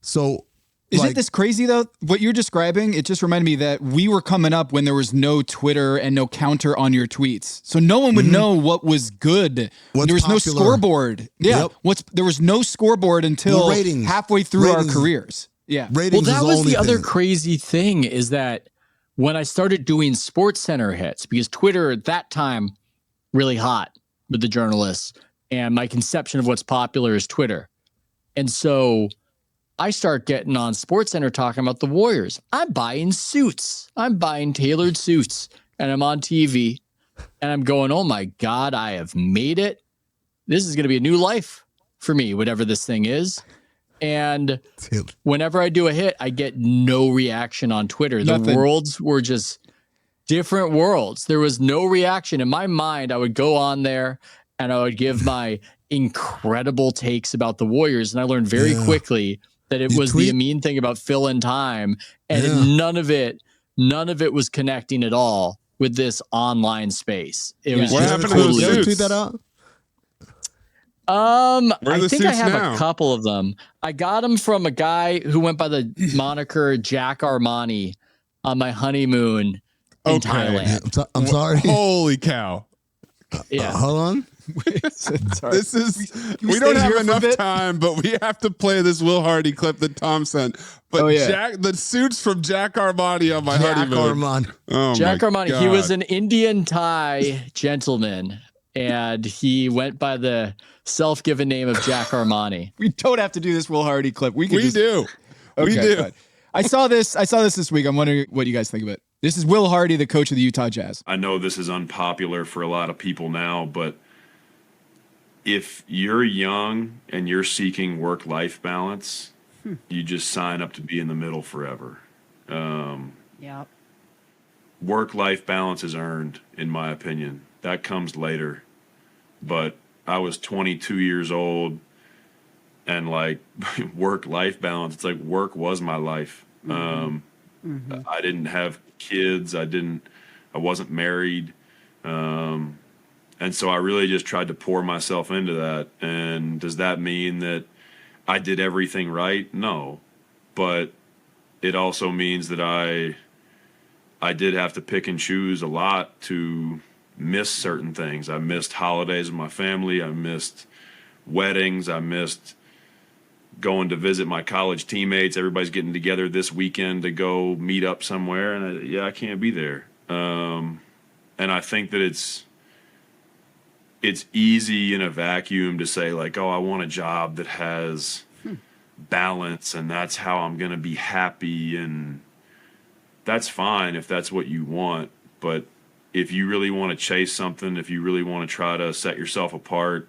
So, isn't this crazy though? What you're describing, it just reminded me that we were coming up when there was no Twitter and no counter on your tweets. So no one would know what was good. There was no scoreboard. Yeah. There was no scoreboard until halfway through our careers. Yeah. Well, that was the other crazy thing, is that when I started doing SportsCenter hits, because Twitter at that time really hot with the journalists, and my conception of what's popular is Twitter. And so I start getting on SportsCenter talking about the Warriors. I'm buying suits. I'm buying tailored suits, and I'm on TV, and I'm going, oh my God, I have made it. This is going to be a new life for me, whatever this thing is. And whenever I do a hit, I get no reaction on Twitter. The worlds were just different worlds. There was no reaction. In my mind, I would go on there and I would give my incredible takes about the Warriors. And I learned very quickly that it was the Amin thing about fill in time. And none of it was connecting at all with this online space. It was what happened to those suits? Tweet that out? I think I have a couple of them. I got them from a guy who went by the moniker Jack Armani on my honeymoon in Thailand. I'm sorry. Holy cow. Yeah. Hold on. This is we don't have enough time, but we have to play this Will Hardy clip that Tom sent. But the suits from Jack Armani on my honeymoon. Jack Armani. He was an Indian Thai gentleman, and he went by the self-given name of Jack Armani. We don't have to do this Will Hardy clip. We do. Okay, we do. Fine. I saw this this week. I'm wondering what you guys think of it. This is Will Hardy, the coach of the Utah Jazz. I know this is unpopular for a lot of people now, but if you're young and you're seeking work-life balance, you just sign up to be in the middle forever. Work-life balance is earned, in my opinion. That comes later. But I was 22 years old, and like work-life balance, it's like work was my life. I didn't have kids. I wasn't married. And so I really just tried to pour myself into that. And does that mean that I did everything right? No. But it also means that I did have to pick and choose a lot to miss certain things. I missed holidays with my family. I missed weddings. I missed going to visit my college teammates. Everybody's getting together this weekend to go meet up somewhere. And I can't be there. And I think that it's easy in a vacuum to say like, oh, I want a job that has balance and that's how I'm going to be happy. And that's fine if that's what you want. But if you really want to chase something, if you really want to try to set yourself apart,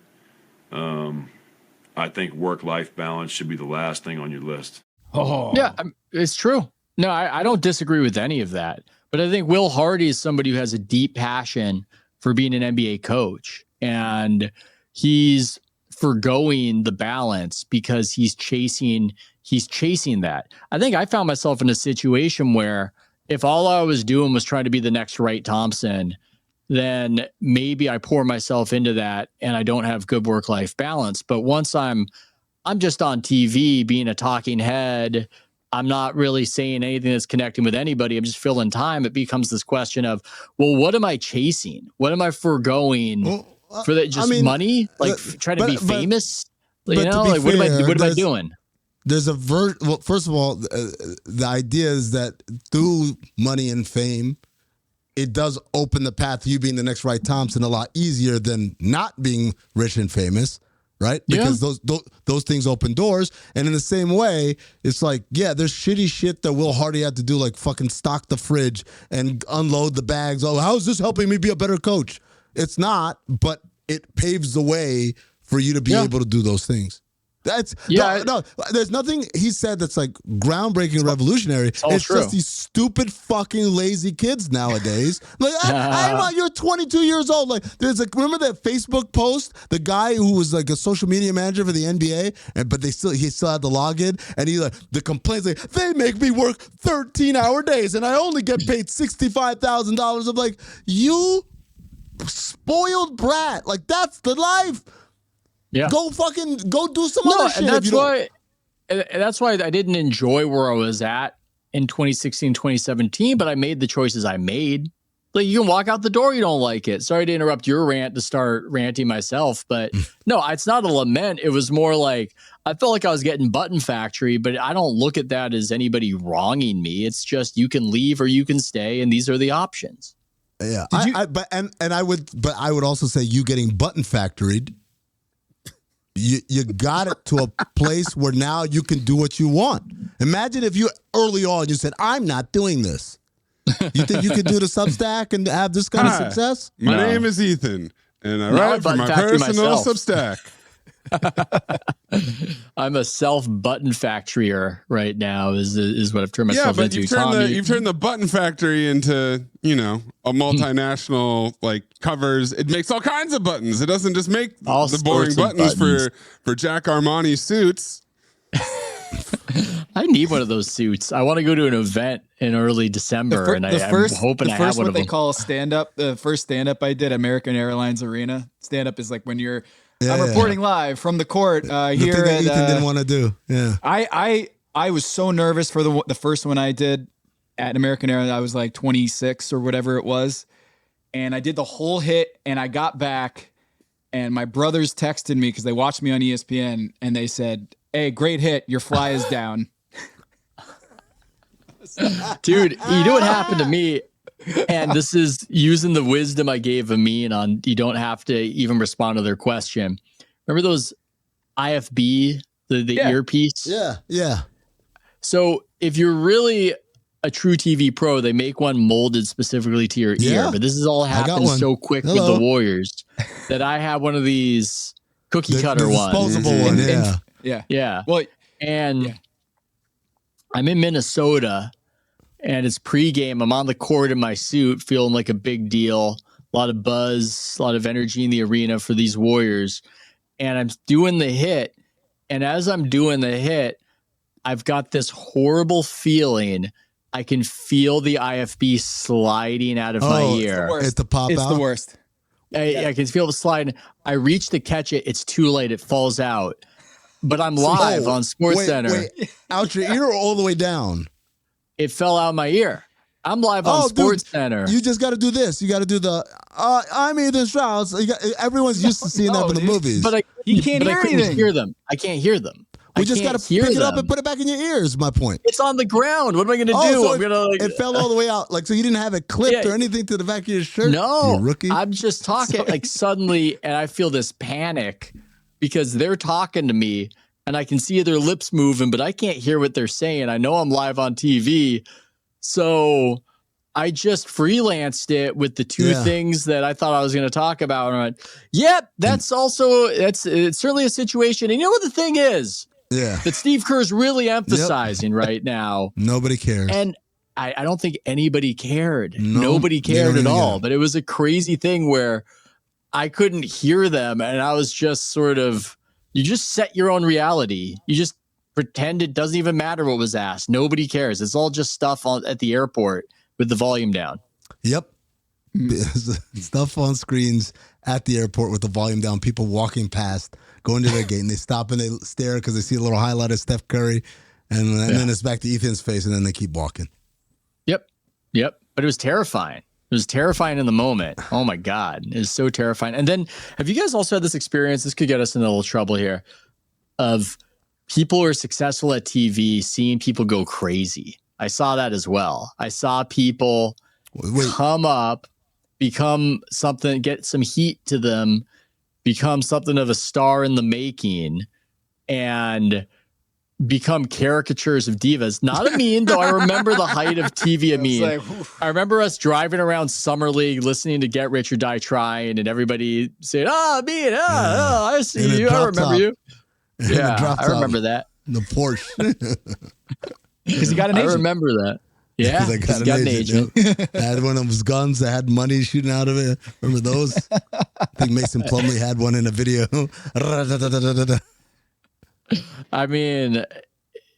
I think work-life balance should be the last thing on your list. Oh, yeah, it's true. No, I don't disagree with any of that. But I think Will Hardy is somebody who has a deep passion for being an NBA coach. And he's forgoing the balance because he's chasing that. I think I found myself in a situation where if all I was doing was trying to be the next Wright Thompson, then maybe I pour myself into that and I don't have good work-life balance. But once I'm just on TV being a talking head, I'm not really saying anything that's connecting with anybody. I'm just filling time. It becomes this question of, well, what am I chasing? What am I foregoing for that? Just money? Like trying to be famous? You know, like what am I doing? There's well, first of all, the idea is that through money and fame, it does open the path to you being the next Wright Thompson a lot easier than not being rich and famous, right? Because those things open doors. And in the same way, it's like, yeah, there's shitty shit that Will Hardy had to do, like fucking stock the fridge and unload the bags. Oh, how is this helping me be a better coach? It's not, but it paves the way for you to be able to do those things. That's no. There's nothing he said that's like groundbreaking, revolutionary. It's just these stupid fucking lazy kids nowadays. Like, you're 22 years old. Like, there's like, remember that Facebook post? The guy who was like a social media manager for the NBA, but he still had the login, and he like the complaints like they make me work 13-hour days, and I only get paid $65,000. I'm like, you spoiled brat. Like, that's the life. Yeah. Go do some other shit. And that's why I didn't enjoy where I was at in 2016, 2017, but I made the choices I made. Like, you can walk out the door, you don't like it. Sorry to interrupt your rant to start ranting myself, but no, it's not a lament. It was more like, I felt like I was getting button factory, but I don't look at that as anybody wronging me. It's just, you can leave or you can stay, and these are the options. Yeah. I would also say you getting button factoried. You got it to a place where now you can do what you want. Imagine if you early on you said, I'm not doing this. You think you could do the Substack and have this kind of success? My name is Ethan, and I write for my personal Substack. I'm a self-button factoryer right now is what I've turned myself into. You've turned the button factory into, a multinational, like, covers. It makes all kinds of buttons. It doesn't just make all the boring buttons for Jack Armani suits. I need one of those suits. I want to go to an event in early December, I'm hoping I have one of them. What they call stand-up, the first stand-up I did, American Airlines Arena. Stand-up is like when you're I'm reporting live from the court here at Ethan didn't want to do. Yeah, I was so nervous for the first one I did at American Airlines. I was like 26 or whatever it was, and I did the whole hit, and I got back, and my brothers texted me because they watched me on ESPN, and they said, "Hey, great hit. Your fly is down." Dude, you know what happened to me? And this is using the wisdom I gave Amin on you don't have to even respond to their question. Remember those IFB, the earpiece? Yeah. So if you're really a true TV pro, they make one molded specifically to your ear. But this is all happened so quick with the Warriors that I have one of these cookie cutter ones. Disposable one, Yeah. Well, and I'm in Minnesota and it's pregame. I'm on the court in my suit feeling like a big deal. A lot of buzz, a lot of energy in the arena for these Warriors. And I'm doing the hit. And as I'm doing the hit, I've got this horrible feeling. I can feel the IFB sliding out of my ear. It's the pop It's out. the worst. I can feel the slide. I reach to catch it. It's too late. It falls out. But I'm live on SportsCenter. Wait, out your ear or all the way down? It fell out of my ear. I'm live on SportsCenter. You just got to do this. You got to do the, I'm Ethan Strauss. Everyone's used to seeing that in the movies. But you can't hear anything. Hear them. I can't hear them. We just got to pick it up and put it back in your ears, my point. It's on the ground. What am I going to do? So I'm gonna, it fell all the way out. So you didn't have it clipped or anything to the back of your shirt? No. You rookie. I'm just talking suddenly, and I feel this panic because they're talking to me and I can see their lips moving, but I can't hear what they're saying. I know I'm live on TV. So I just freelanced it with the two things that I thought I was going to talk about. And I went, yep, it's certainly a situation. And you know what the thing is? Yeah. That Steve Kerr is really emphasizing right now. Nobody cares. And I don't think anybody cared. Nobody cared at all. But it was a crazy thing where I couldn't hear them. And I was just sort of, you just set your own reality. You just pretend it doesn't even matter what was asked. Nobody cares. It's all just stuff at the airport with the volume down. Yep. Stuff on screens at the airport with the volume down. People walking past, going to their gate, and they stop and they stare because they see a little highlight of Steph Curry. And then it's back to Ethan's face, and then they keep walking. Yep. But it was terrifying. It was terrifying in the moment. Oh, my God. It was so terrifying. And then have you guys also had this experience? This could get us in a little trouble here of people who are successful at TV seeing people go crazy. I saw that as well. I saw people come up, become something, get some heat to them, become something of a star in the making, and become caricatures of divas. Not Amin, though I remember the height of TV Amin. I remember us driving around Summer League, listening to Get Rich or Die Trying, and everybody saying, Amin, I see you. I remember you. Yeah, I remember that. The Porsche. Because he got an agent. I remember that. Yeah, he got an agent. Had one of those guns that had money shooting out of it. Remember those? I think Mason Plumlee had one in a video. I mean,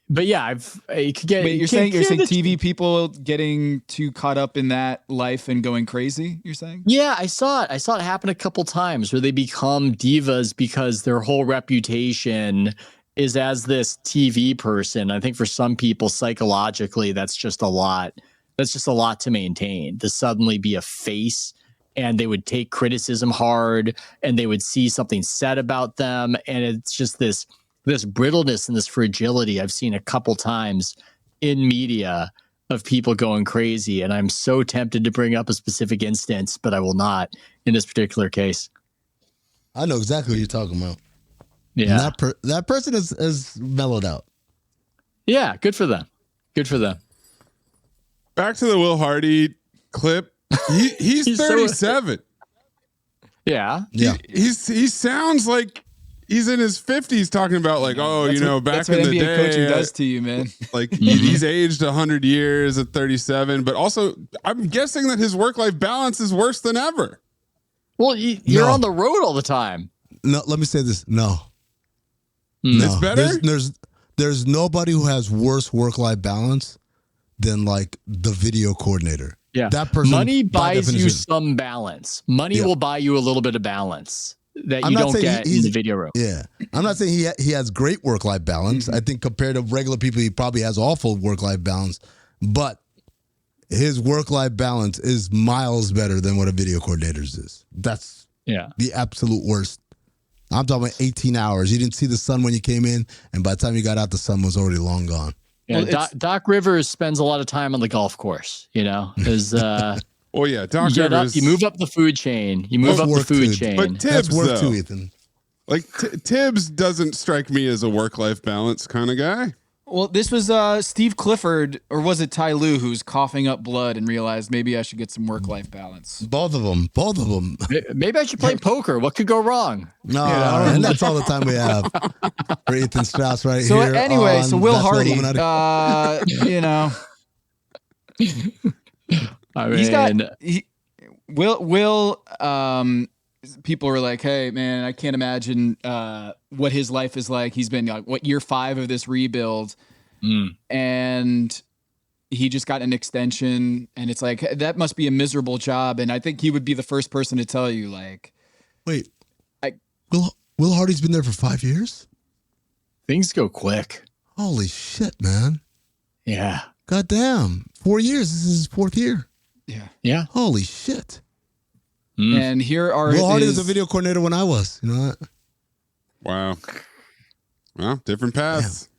but yeah, you could get. Wait, you're saying TV people getting too caught up in that life and going crazy? You're saying? Yeah, I saw it. I saw it happen a couple times where they become divas because their whole reputation is as this TV person. I think for some people psychologically, that's just a lot. That's just a lot to maintain, to suddenly be a face, and they would take criticism hard and they would see something said about them. And it's just this brittleness and this fragility I've seen a couple times in media of people going crazy. And I'm so tempted to bring up a specific instance, but I will not in this particular case. I know exactly what you're talking about. Yeah. That person is mellowed out. Yeah. Good for them. Good for them. Back to the Will Hardy clip. He's 37. Yeah. He sounds like he's in his 50s talking about back in the day. Coaching does to you, man. Like he's aged 100 years at 37, but also I'm guessing that his work-life balance is worse than ever. Well, you're on the road all the time. No, let me say this. No. It's better? There's nobody who has worse work-life balance than like the video coordinator. Yeah. That person. Money buys you some balance. Money will buy you a little bit of balance that you don't get in the video room. Yeah. I'm not saying he has great work-life balance. I think compared to regular people, he probably has awful work-life balance. But his work-life balance is miles better than what a video coordinator's is. That's the absolute worst. I'm talking about 18 hours. You didn't see the sun when you came in, and by the time you got out, the sun was already long gone. Yeah, Doc Rivers spends a lot of time on the golf course, Doc Rivers. You move up the food chain. But Tibbs, That's work though. too, Ethan. Like Tibbs doesn't strike me as a work-life balance kind of guy. Well, this was Steve Clifford, or was it Ty Lue, who's coughing up blood and realized maybe I should get some work-life balance. Both of them. Maybe I should play poker. What could go wrong? No, and that's all the time we have for Ethan Strauss right so here. Anyway, so Will Hardy, Will. People were like, "Hey, man, I can't imagine what his life is like. He's been like, year 5 of this rebuild, and he just got an extension, and it's like that must be a miserable job." And I think he would be the first person to tell you, like, "Wait, Will Hardy's been there for 5 years? Things go quick. Holy shit, man! Yeah, goddamn, 4 years. This is his 4th year. Yeah. Holy shit." And here are Will Hardy was a video coordinator when I was. You know that? Wow. Well, different paths.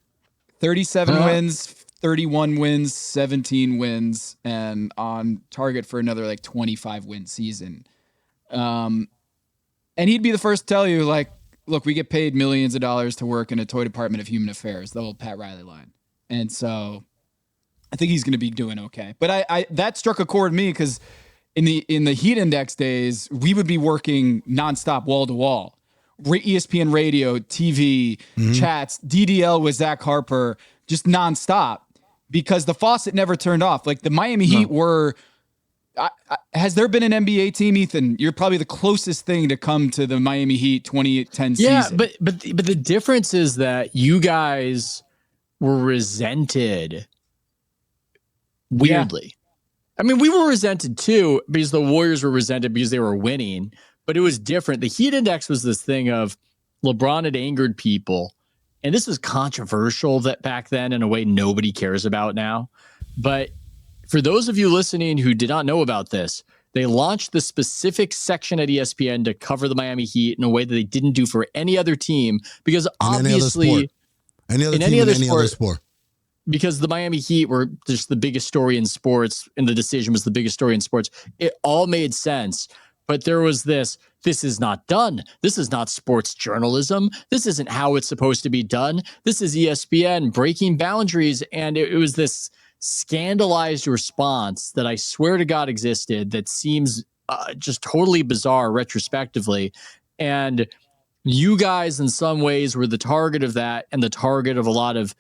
37 wins, 31 wins, 17 wins, and on target for another like 25 win season. And he'd be the first to tell you, like, look, we get paid millions of dollars to work in a toy department of human affairs, the old Pat Riley line. And so I think he's going to be doing okay. But I that struck a chord with me because in the Heat Index days, we would be working nonstop, wall to wall. ESPN radio, TV, chats, DDL with Zach Harper, just nonstop because the faucet never turned off. Like the Miami Heat were. Has there been an NBA team, Ethan? You're probably the closest thing to come to the Miami Heat 2010 season. Yeah, but the difference is that you guys were resented weirdly. Yeah. I mean, we were resented too because the Warriors were resented because they were winning, but it was different. The Heat Index was this thing of LeBron had angered people, and this was controversial that back then in a way nobody cares about now. But for those of you listening who did not know about this, they launched the specific section at ESPN to cover the Miami Heat in a way that they didn't do for any other team because obviously any other sport. Because the Miami Heat were just the biggest story in sports, and the decision was the biggest story in sports. It all made sense. But there was this is not done. This is not sports journalism. This isn't how it's supposed to be done. This is ESPN breaking boundaries. And it was this scandalized response that I swear to God existed that seems just totally bizarre retrospectively. And you guys in some ways were the target of that and the target of a lot of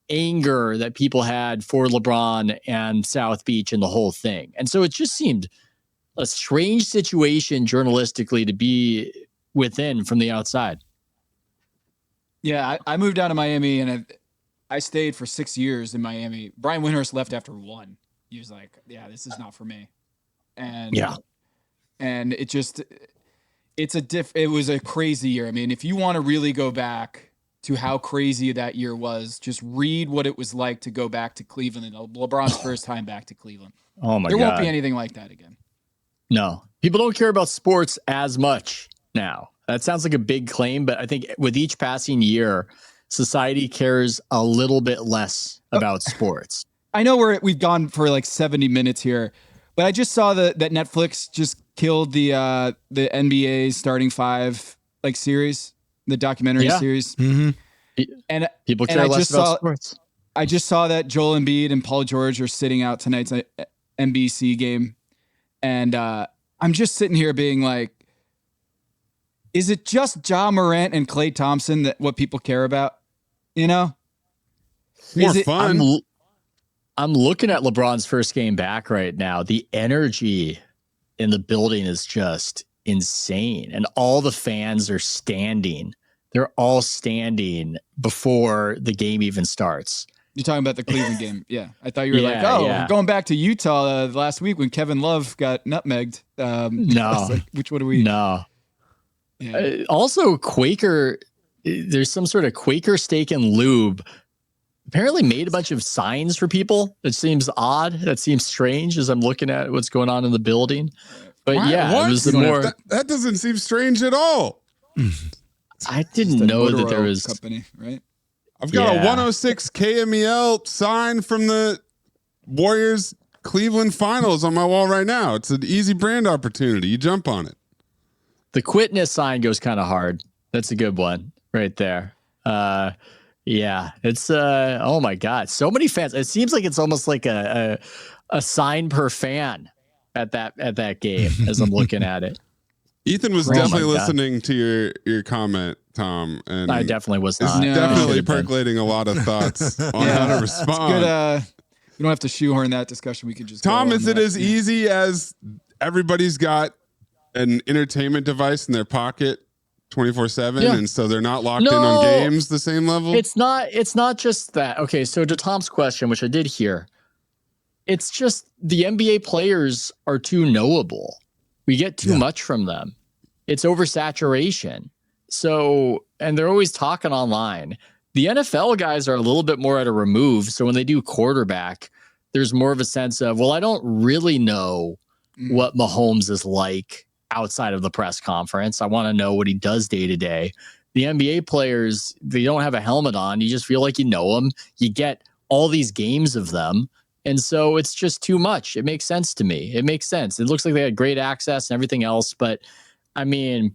anger that people had for LeBron and South Beach and the whole thing. And so it just seemed a strange situation journalistically to be within from the outside. Yeah, I moved down to Miami and I stayed for 6 years in Miami. Brian Windhorst left after 1. He was like, yeah, this is not for me. And it just, it was a crazy year. I mean, if you want to really go back to how crazy that year was, just read what it was like to go back to Cleveland. LeBron's first time back to Cleveland. Oh my God. There won't be anything like that again. No. People don't care about sports as much now. That sounds like a big claim, but I think with each passing year, society cares a little bit less about sports. I know we've gone for like 70 minutes here, but I just saw that Netflix just killed the NBA starting 5 like series. The documentary series. Mm-hmm. And people care less about sports. I just saw that Joel Embiid and Paul George are sitting out tonight's NBC game. And I'm just sitting here being like, is it just Ja Morant and Klay Thompson that what people care about? You know? More fun. I'm looking at LeBron's first game back right now. The energy in the building is just insane, and all the fans are standing. They're all standing before the game even starts. You're talking about the Cleveland game. Yeah. I thought you were going back to Utah last week when Kevin Love got nutmegged. No. Like, which one are we? No. Yeah. Also, Quaker, there's some sort of Quaker steak and lube apparently made a bunch of signs for people. It seems odd. That seems strange as I'm looking at what's going on in the building. But What? yeah, What? it was the more. That doesn't seem strange at all. I didn't know that there was company, right? I've got a 106 KMEL sign from the Warriors Cleveland Finals on my wall right now. It's an easy brand opportunity. You jump on it. The Quitness sign goes kind of hard. That's a good one right there. Yeah, it's oh my God, so many fans. It seems like it's almost like a sign per fan at that game as I'm looking at it. Ethan was definitely listening to your comment, Tom, and I definitely was not. Definitely percolating a lot of thoughts on how to respond. Good, we don't have to shoehorn that discussion. We can just Tom, is it as easy as everybody's got an entertainment device in their pocket 24/7, and so they're not locked in on games the same level? It's not just that. Okay, so to Tom's question, which I did hear, it's just the NBA players are too knowable. We get too much from them. It's oversaturation. So, and they're always talking online. The NFL guys are a little bit more at a remove. So when they do quarterback, there's more of a sense of, well, I don't really know what Mahomes is like outside of the press conference. I want to know what he does day to day. The NBA players, they don't have a helmet on. You just feel like you know them. You get all these games of them. And so it's just too much. It makes sense to me. It makes sense. It looks like they had great access and everything else. But I mean,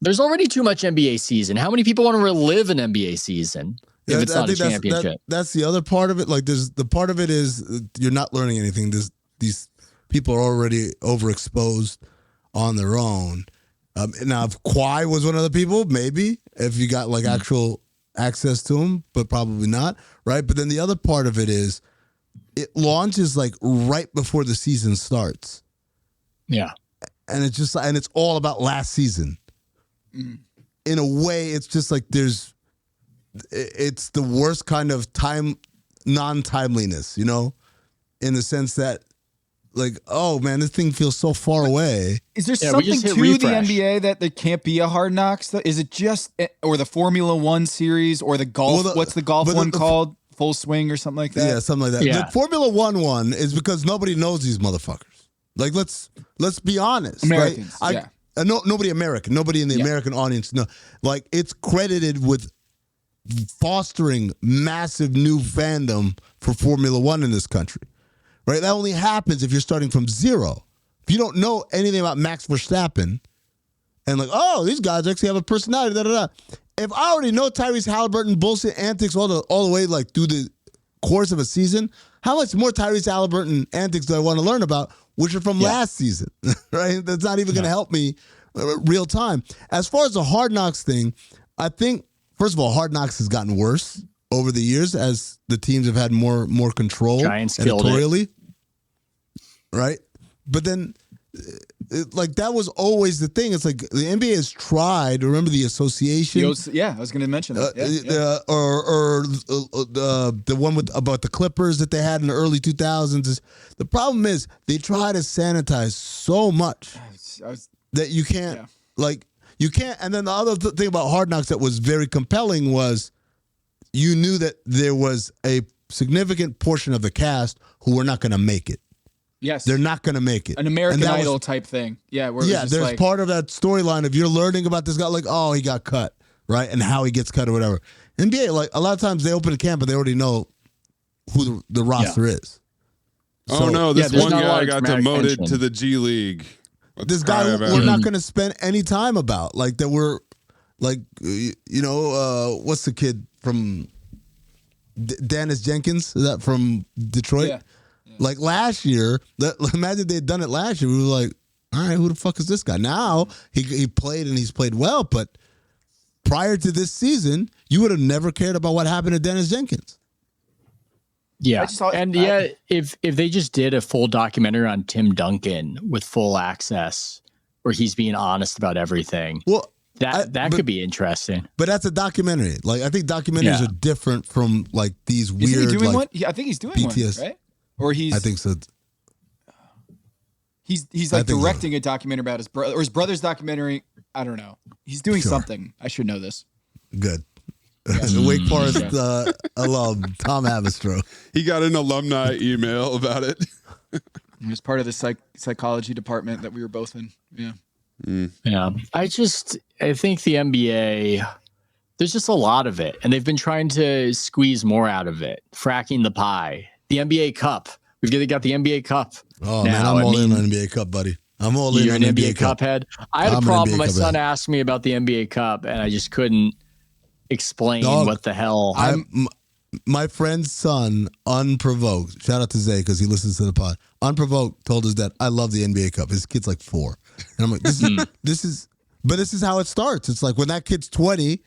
there's already too much NBA season. How many people want to relive an NBA season if it's not a championship? That's the other part of it. Like the part of it is you're not learning anything. These people are already overexposed on their own. Now, if Kawhi was one of the people, maybe if you got like actual access to him, but probably not, right? But then the other part of it is it launches like right before the season starts. Yeah, and it's just and it's all about last season. In a way, it's just like it's the worst kind of non-timeliness, you know, in the sense that, like, oh man, this thing feels so far away. Is there something to the NBA that there can't be a Hard Knocks? Is it just, or the Formula One series, or the golf? What's the golf one called? Full Swing or something like that? Yeah, something like that. Yeah. The Formula One is because nobody knows these motherfuckers. Like, let's be honest. Americans, right? Nobody American. Nobody in the American audience. No, like it's credited with fostering massive new fandom for Formula One in this country. Right? That only happens if you're starting from zero. If you don't know anything about Max Verstappen and like, oh, these guys actually have a personality, If I already know Tyrese Halliburton bullshit antics all the way like through the course of a season, how much more Tyrese Halliburton antics do I want to learn about, which are from last season, right? That's not even going to help me real time. As far as the Hard Knocks thing, I think, first of all, Hard Knocks has gotten worse over the years as the teams have had more control Giants editorially. Right? But then, like, that was always the thing. It's like the NBA has tried. Remember the association? I was going to mention that. Or the one about the Clippers that they had in the early 2000s. The problem is they try to sanitize so much that you can't, you can't. And then the other thing about Hard Knocks that was very compelling was you knew that there was a significant portion of the cast who were not going to make it. Yes. They're not going to make it. An American Idol type thing. Yeah. There's part of that storyline of you're learning about this guy, like, oh, he got cut, right? And how he gets cut or whatever. NBA, like, a lot of times they open a camp and they already know who the roster is. So, this one guy got demoted to the G League. This guy we're not going to spend any time about. Like, that we're, like, what's the kid from Dennis Jenkins? Is that from Detroit? Yeah. Like last year, imagine they had done it last year. We were like, all right, who the fuck is this guy? Now he played and he's played well, but prior to this season, you would have never cared about what happened to Dennis Jenkins. Yeah, if they just did a full documentary on Tim Duncan with full access, where he's being honest about everything, that could be interesting. But that's a documentary. Like, I think documentaries are different from like these weird. Isn't he doing one? I think he's doing BTS. One, right? Or he's. I think so. He's like directing a documentary about his brother or his brother's documentary. I don't know. He's doing something. I should know this. Good. Wake Forest alum Tom Avestro. He got an alumni email about it. It was part of the psychology department that we were both in. Yeah. Yeah. I think the NBA, there's just a lot of it. And they've been trying to squeeze more out of it. Fracking the pie. The NBA Cup. We've got the NBA Cup. Oh, man, I'm all in on NBA Cup, buddy. I'm all in You're on an NBA Cup head. I had a problem. My son asked me about the NBA Cup, and I just couldn't explain what the hell. My friend's son, unprovoked, shout out to Zay because he listens to the pod, unprovoked told us that I love the NBA Cup. His kid's like 4. And I'm like, this is how it starts. It's like when that kid's 20,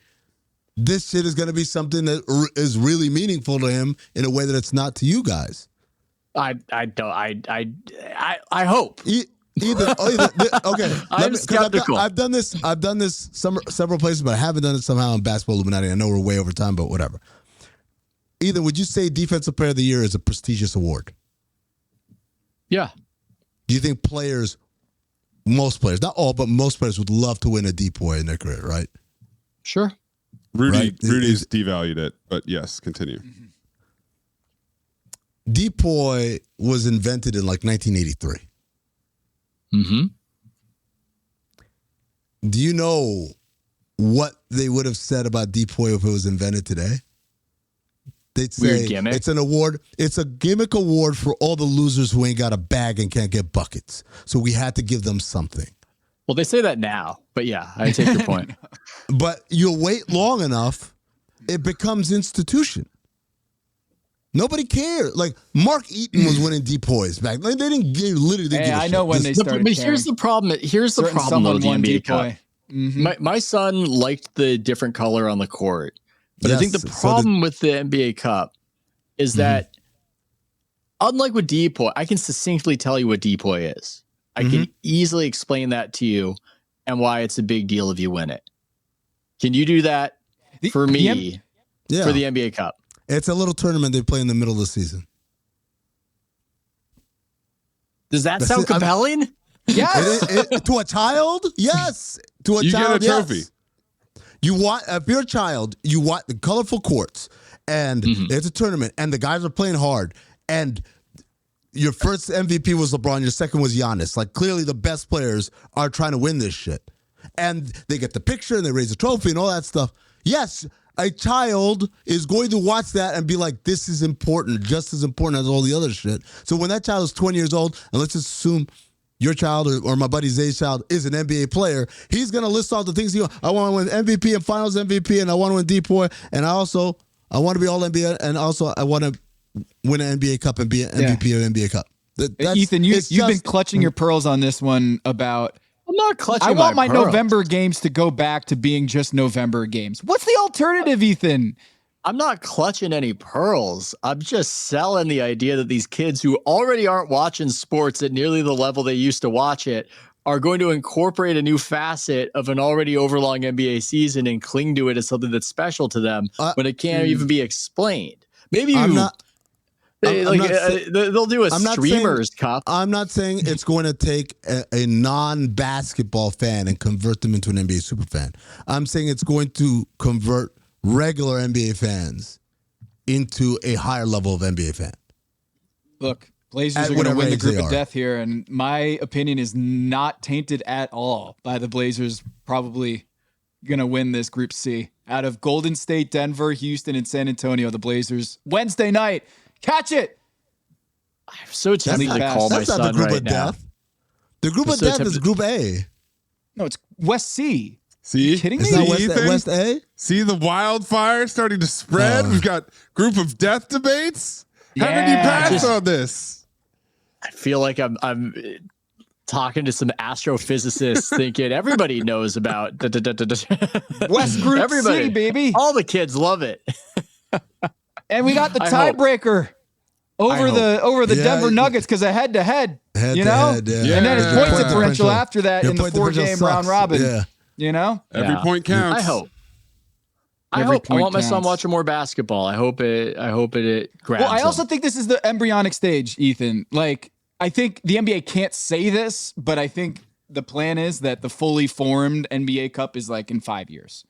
this shit is going to be something that is really meaningful to him in a way that it's not to you guys. I hope. Okay. I'm skeptical. I've done this several places, but I haven't done it somehow in Basketball Illuminati. I know we're way over time, but whatever. Ethan, would you say Defensive Player of the Year is a prestigious award? Yeah. Do you think most players, not all, but most players would love to win a DPOY in their career, right? Sure. Rudy's devalued it, but yes, continue. DPOY was invented in like 1983. Mm-hmm. Do you know what they would have said about DPOY if it was invented today? They'd say it's an award. It's a gimmick award for all the losers who ain't got a bag and can't get buckets. So we had to give them something. Well, they say that now, but yeah, I take your point. But you wait long enough, it becomes institution. Nobody cared. Like Mark Eaton was winning DPOYs back. Like, they literally didn't give a I shit. know when they started. But here's the problem. Here's the problem with the NBA Cup. My son liked the different color on the court. But I think the problem with the NBA Cup is that, unlike with DPOY, I can succinctly tell you what DPOY is. I can easily explain that to you and why it's a big deal if you win it. Can you do that for me for the NBA Cup? It's a little tournament they play in the middle of the season. Does that sound compelling? Yes. To a child? Yes. To a child, get a trophy. Yes. You want, if you're a child, you want the colorful courts, and it's a tournament, and the guys are playing hard, and your first MVP was LeBron, your second was Giannis. Like, clearly the best players are trying to win this shit. And they get the picture, and they raise a trophy, and all that stuff. Yes, a child is going to watch that and be like, this is important, just as important as all the other shit. So when that child is 20 years old, and let's just assume your child or my buddy Zay's child is an NBA player, he's going to list all the things I want to win MVP and finals MVP, and I want to win DPOY, and I want to be all NBA, and also I want to win an NBA Cup and be an MVP of NBA Cup. Ethan, you've been clutching your pearls on this one about, I'm not clutching I want my pearls. November games to go back to being just November games. What's the alternative, Ethan? I'm not clutching any pearls. I'm just selling the idea that these kids who already aren't watching sports at nearly the level they used to watch it are going to incorporate a new facet of an already overlong NBA season and cling to it as something that's special to them when it can't even be explained. Maybe they'll do a streamers cup. I'm not saying it's going to take a non-basketball fan and convert them into an NBA superfan. I'm saying it's going to convert regular NBA fans into a higher level of NBA fan. Look, Blazers are going to win the group of death here, and my opinion is not tainted at all by the Blazers probably going to win this Group C. Out of Golden State, Denver, Houston, and San Antonio, the Blazers, Wednesday night. Catch it! I'm so tempted to call my son right now. That's not the group of death. The group of death is Group A. No, it's West C. See? Are you kidding me? It's not West A? See the wildfire starting to spread? We've got group of death debates? How did you pass on this? I feel like I'm talking to some astrophysicists thinking everybody knows about West Group C, baby. All the kids love it. And we got the tiebreaker over the Denver Nuggets because of head-to-head, you know? And then it's point differential after that in the 4-game round robin. Yeah. You know? Every point counts. I hope. I want my son watching more basketball. I hope it grabs Well, I also him. think this is the embryonic stage, Ethan. Like, I think the NBA can't say this, but I think the plan is that the fully formed NBA Cup is like in 5 years.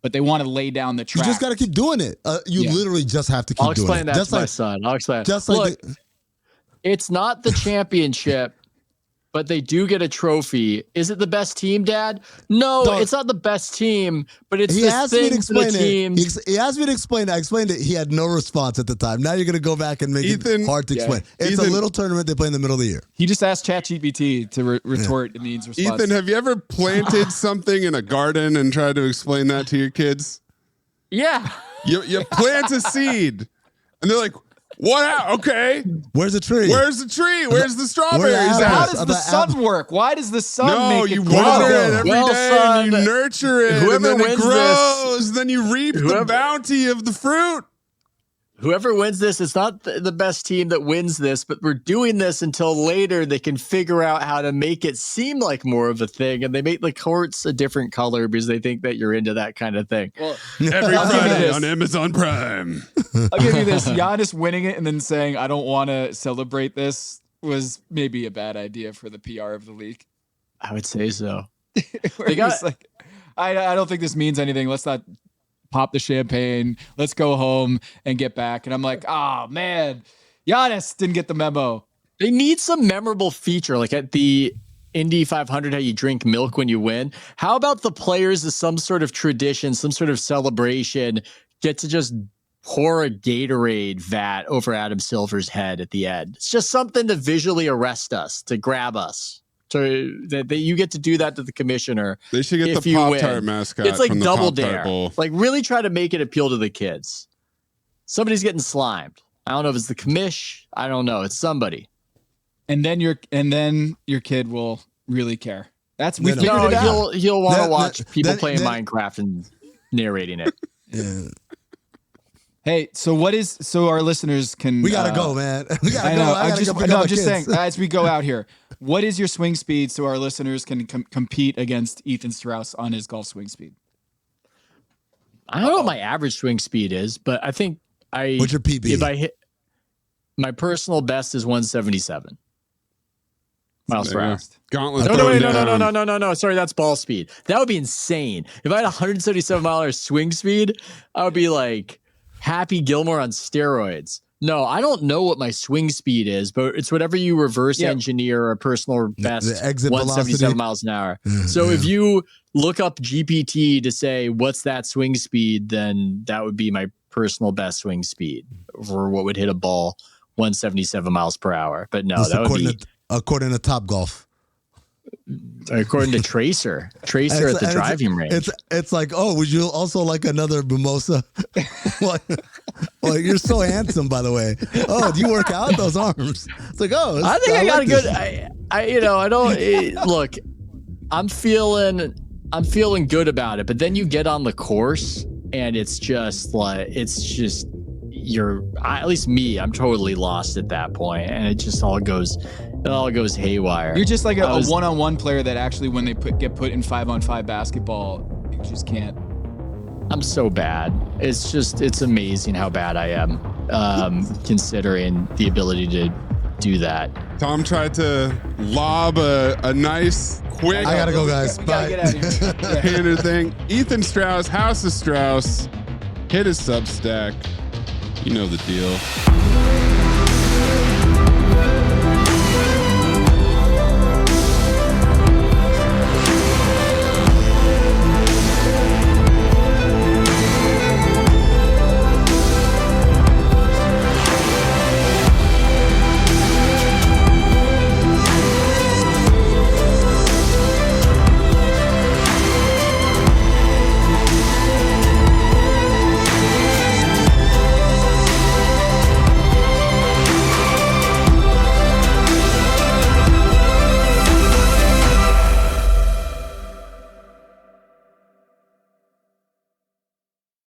but they want to lay down the track. You just got to keep doing it. You literally just have to keep doing it. I'll explain that to my son. I'll explain. Just Look, it's not the championship, but they do get a trophy. Is it the best team, Dad? No, it's not the best team, but it's the thing for the team. He asked me to explain it. I explained it. He had no response at the time. Now you're going to go back and make it hard to explain. It's a little tournament they play in the middle of the year. He just asked ChatGPT to retort and needs response. Ethan, have you ever planted something in a garden and tried to explain that to your kids? Yeah. You plant a seed, and they're like, what? Okay. Where's the tree? Where's the tree? Where's the strawberries? How does the sun work? Why does the sun make it you grow? water it every day, and you nurture it, and then it grows, this, and then you reap the bounty of the fruit. Whoever wins this, it's not the best team that wins this, but we're doing this until later they can figure out how to make it seem like more of a thing, and they make the courts a different color because they think that you're into that kind of thing. Well, every Friday on Amazon Prime. I'll give you this. Giannis winning it and then saying, I don't want to celebrate this was maybe a bad idea for the PR of the league. I would say so. They got like, I don't think this means anything. Let's not pop the champagne. Let's go home and get back. And I'm like, oh man, Giannis didn't get the memo. They need some memorable feature, like at the Indy 500, how you drink milk when you win. How about the players as some sort of tradition, some sort of celebration, get to just pour a Gatorade vat over Adam Silver's head at the end? It's just something to visually arrest us, to grab us. That you get to do that to the commissioner. They should get the Pop-Tart mascot. It's like from the double Pop-Tart dare. Bowl. Like really try to make it appeal to the kids. Somebody's getting slimed. I don't know if it's the commish. I don't know. It's somebody. And then your kid will really care. We figured it out. He'll want to watch people playing Minecraft and narrating it. Yeah. Hey, so our listeners can. We gotta go, man. We gotta go. I'm just saying, as we go out here, what is your swing speed so our listeners can compete against Ethan Strauss on his golf swing speed? I don't know what my average swing speed is, but I think What's your PB? If I hit, my personal best is 177 miles per hour. Gauntlet. No. Sorry, that's ball speed. That would be insane. If I had 177 mile swing speed, I would be like Happy Gilmore on steroids. No, I don't know what my swing speed is, but it's whatever you reverse engineer a personal best the exit 177 velocity. miles an hour. So if you look up GPT to say what's that swing speed, then that would be my personal best swing speed for what would hit a ball 177 miles per hour. But no, that would be according to Top Golf. According to Tracer at the driving range. It's like, oh, would you also like another mimosa? Well, you're so handsome, by the way. Oh, do you work out those arms? It's like, oh, I think I got a good. I don't look. I'm feeling good about it, but then you get on the course and it's just at least me. I'm totally lost at that point, and it just all goes haywire. You're just like a one-on-one player that actually, when they get put in 5-on-5 basketball, you just can't. I'm so bad. It's amazing how bad I am, considering the ability to do that. Tom tried to lob a nice, quick. I gotta go, guys. Bye. Get out of here. Hander thing. Ethan Strauss, House of Strauss. Hit his Substack. You know the deal.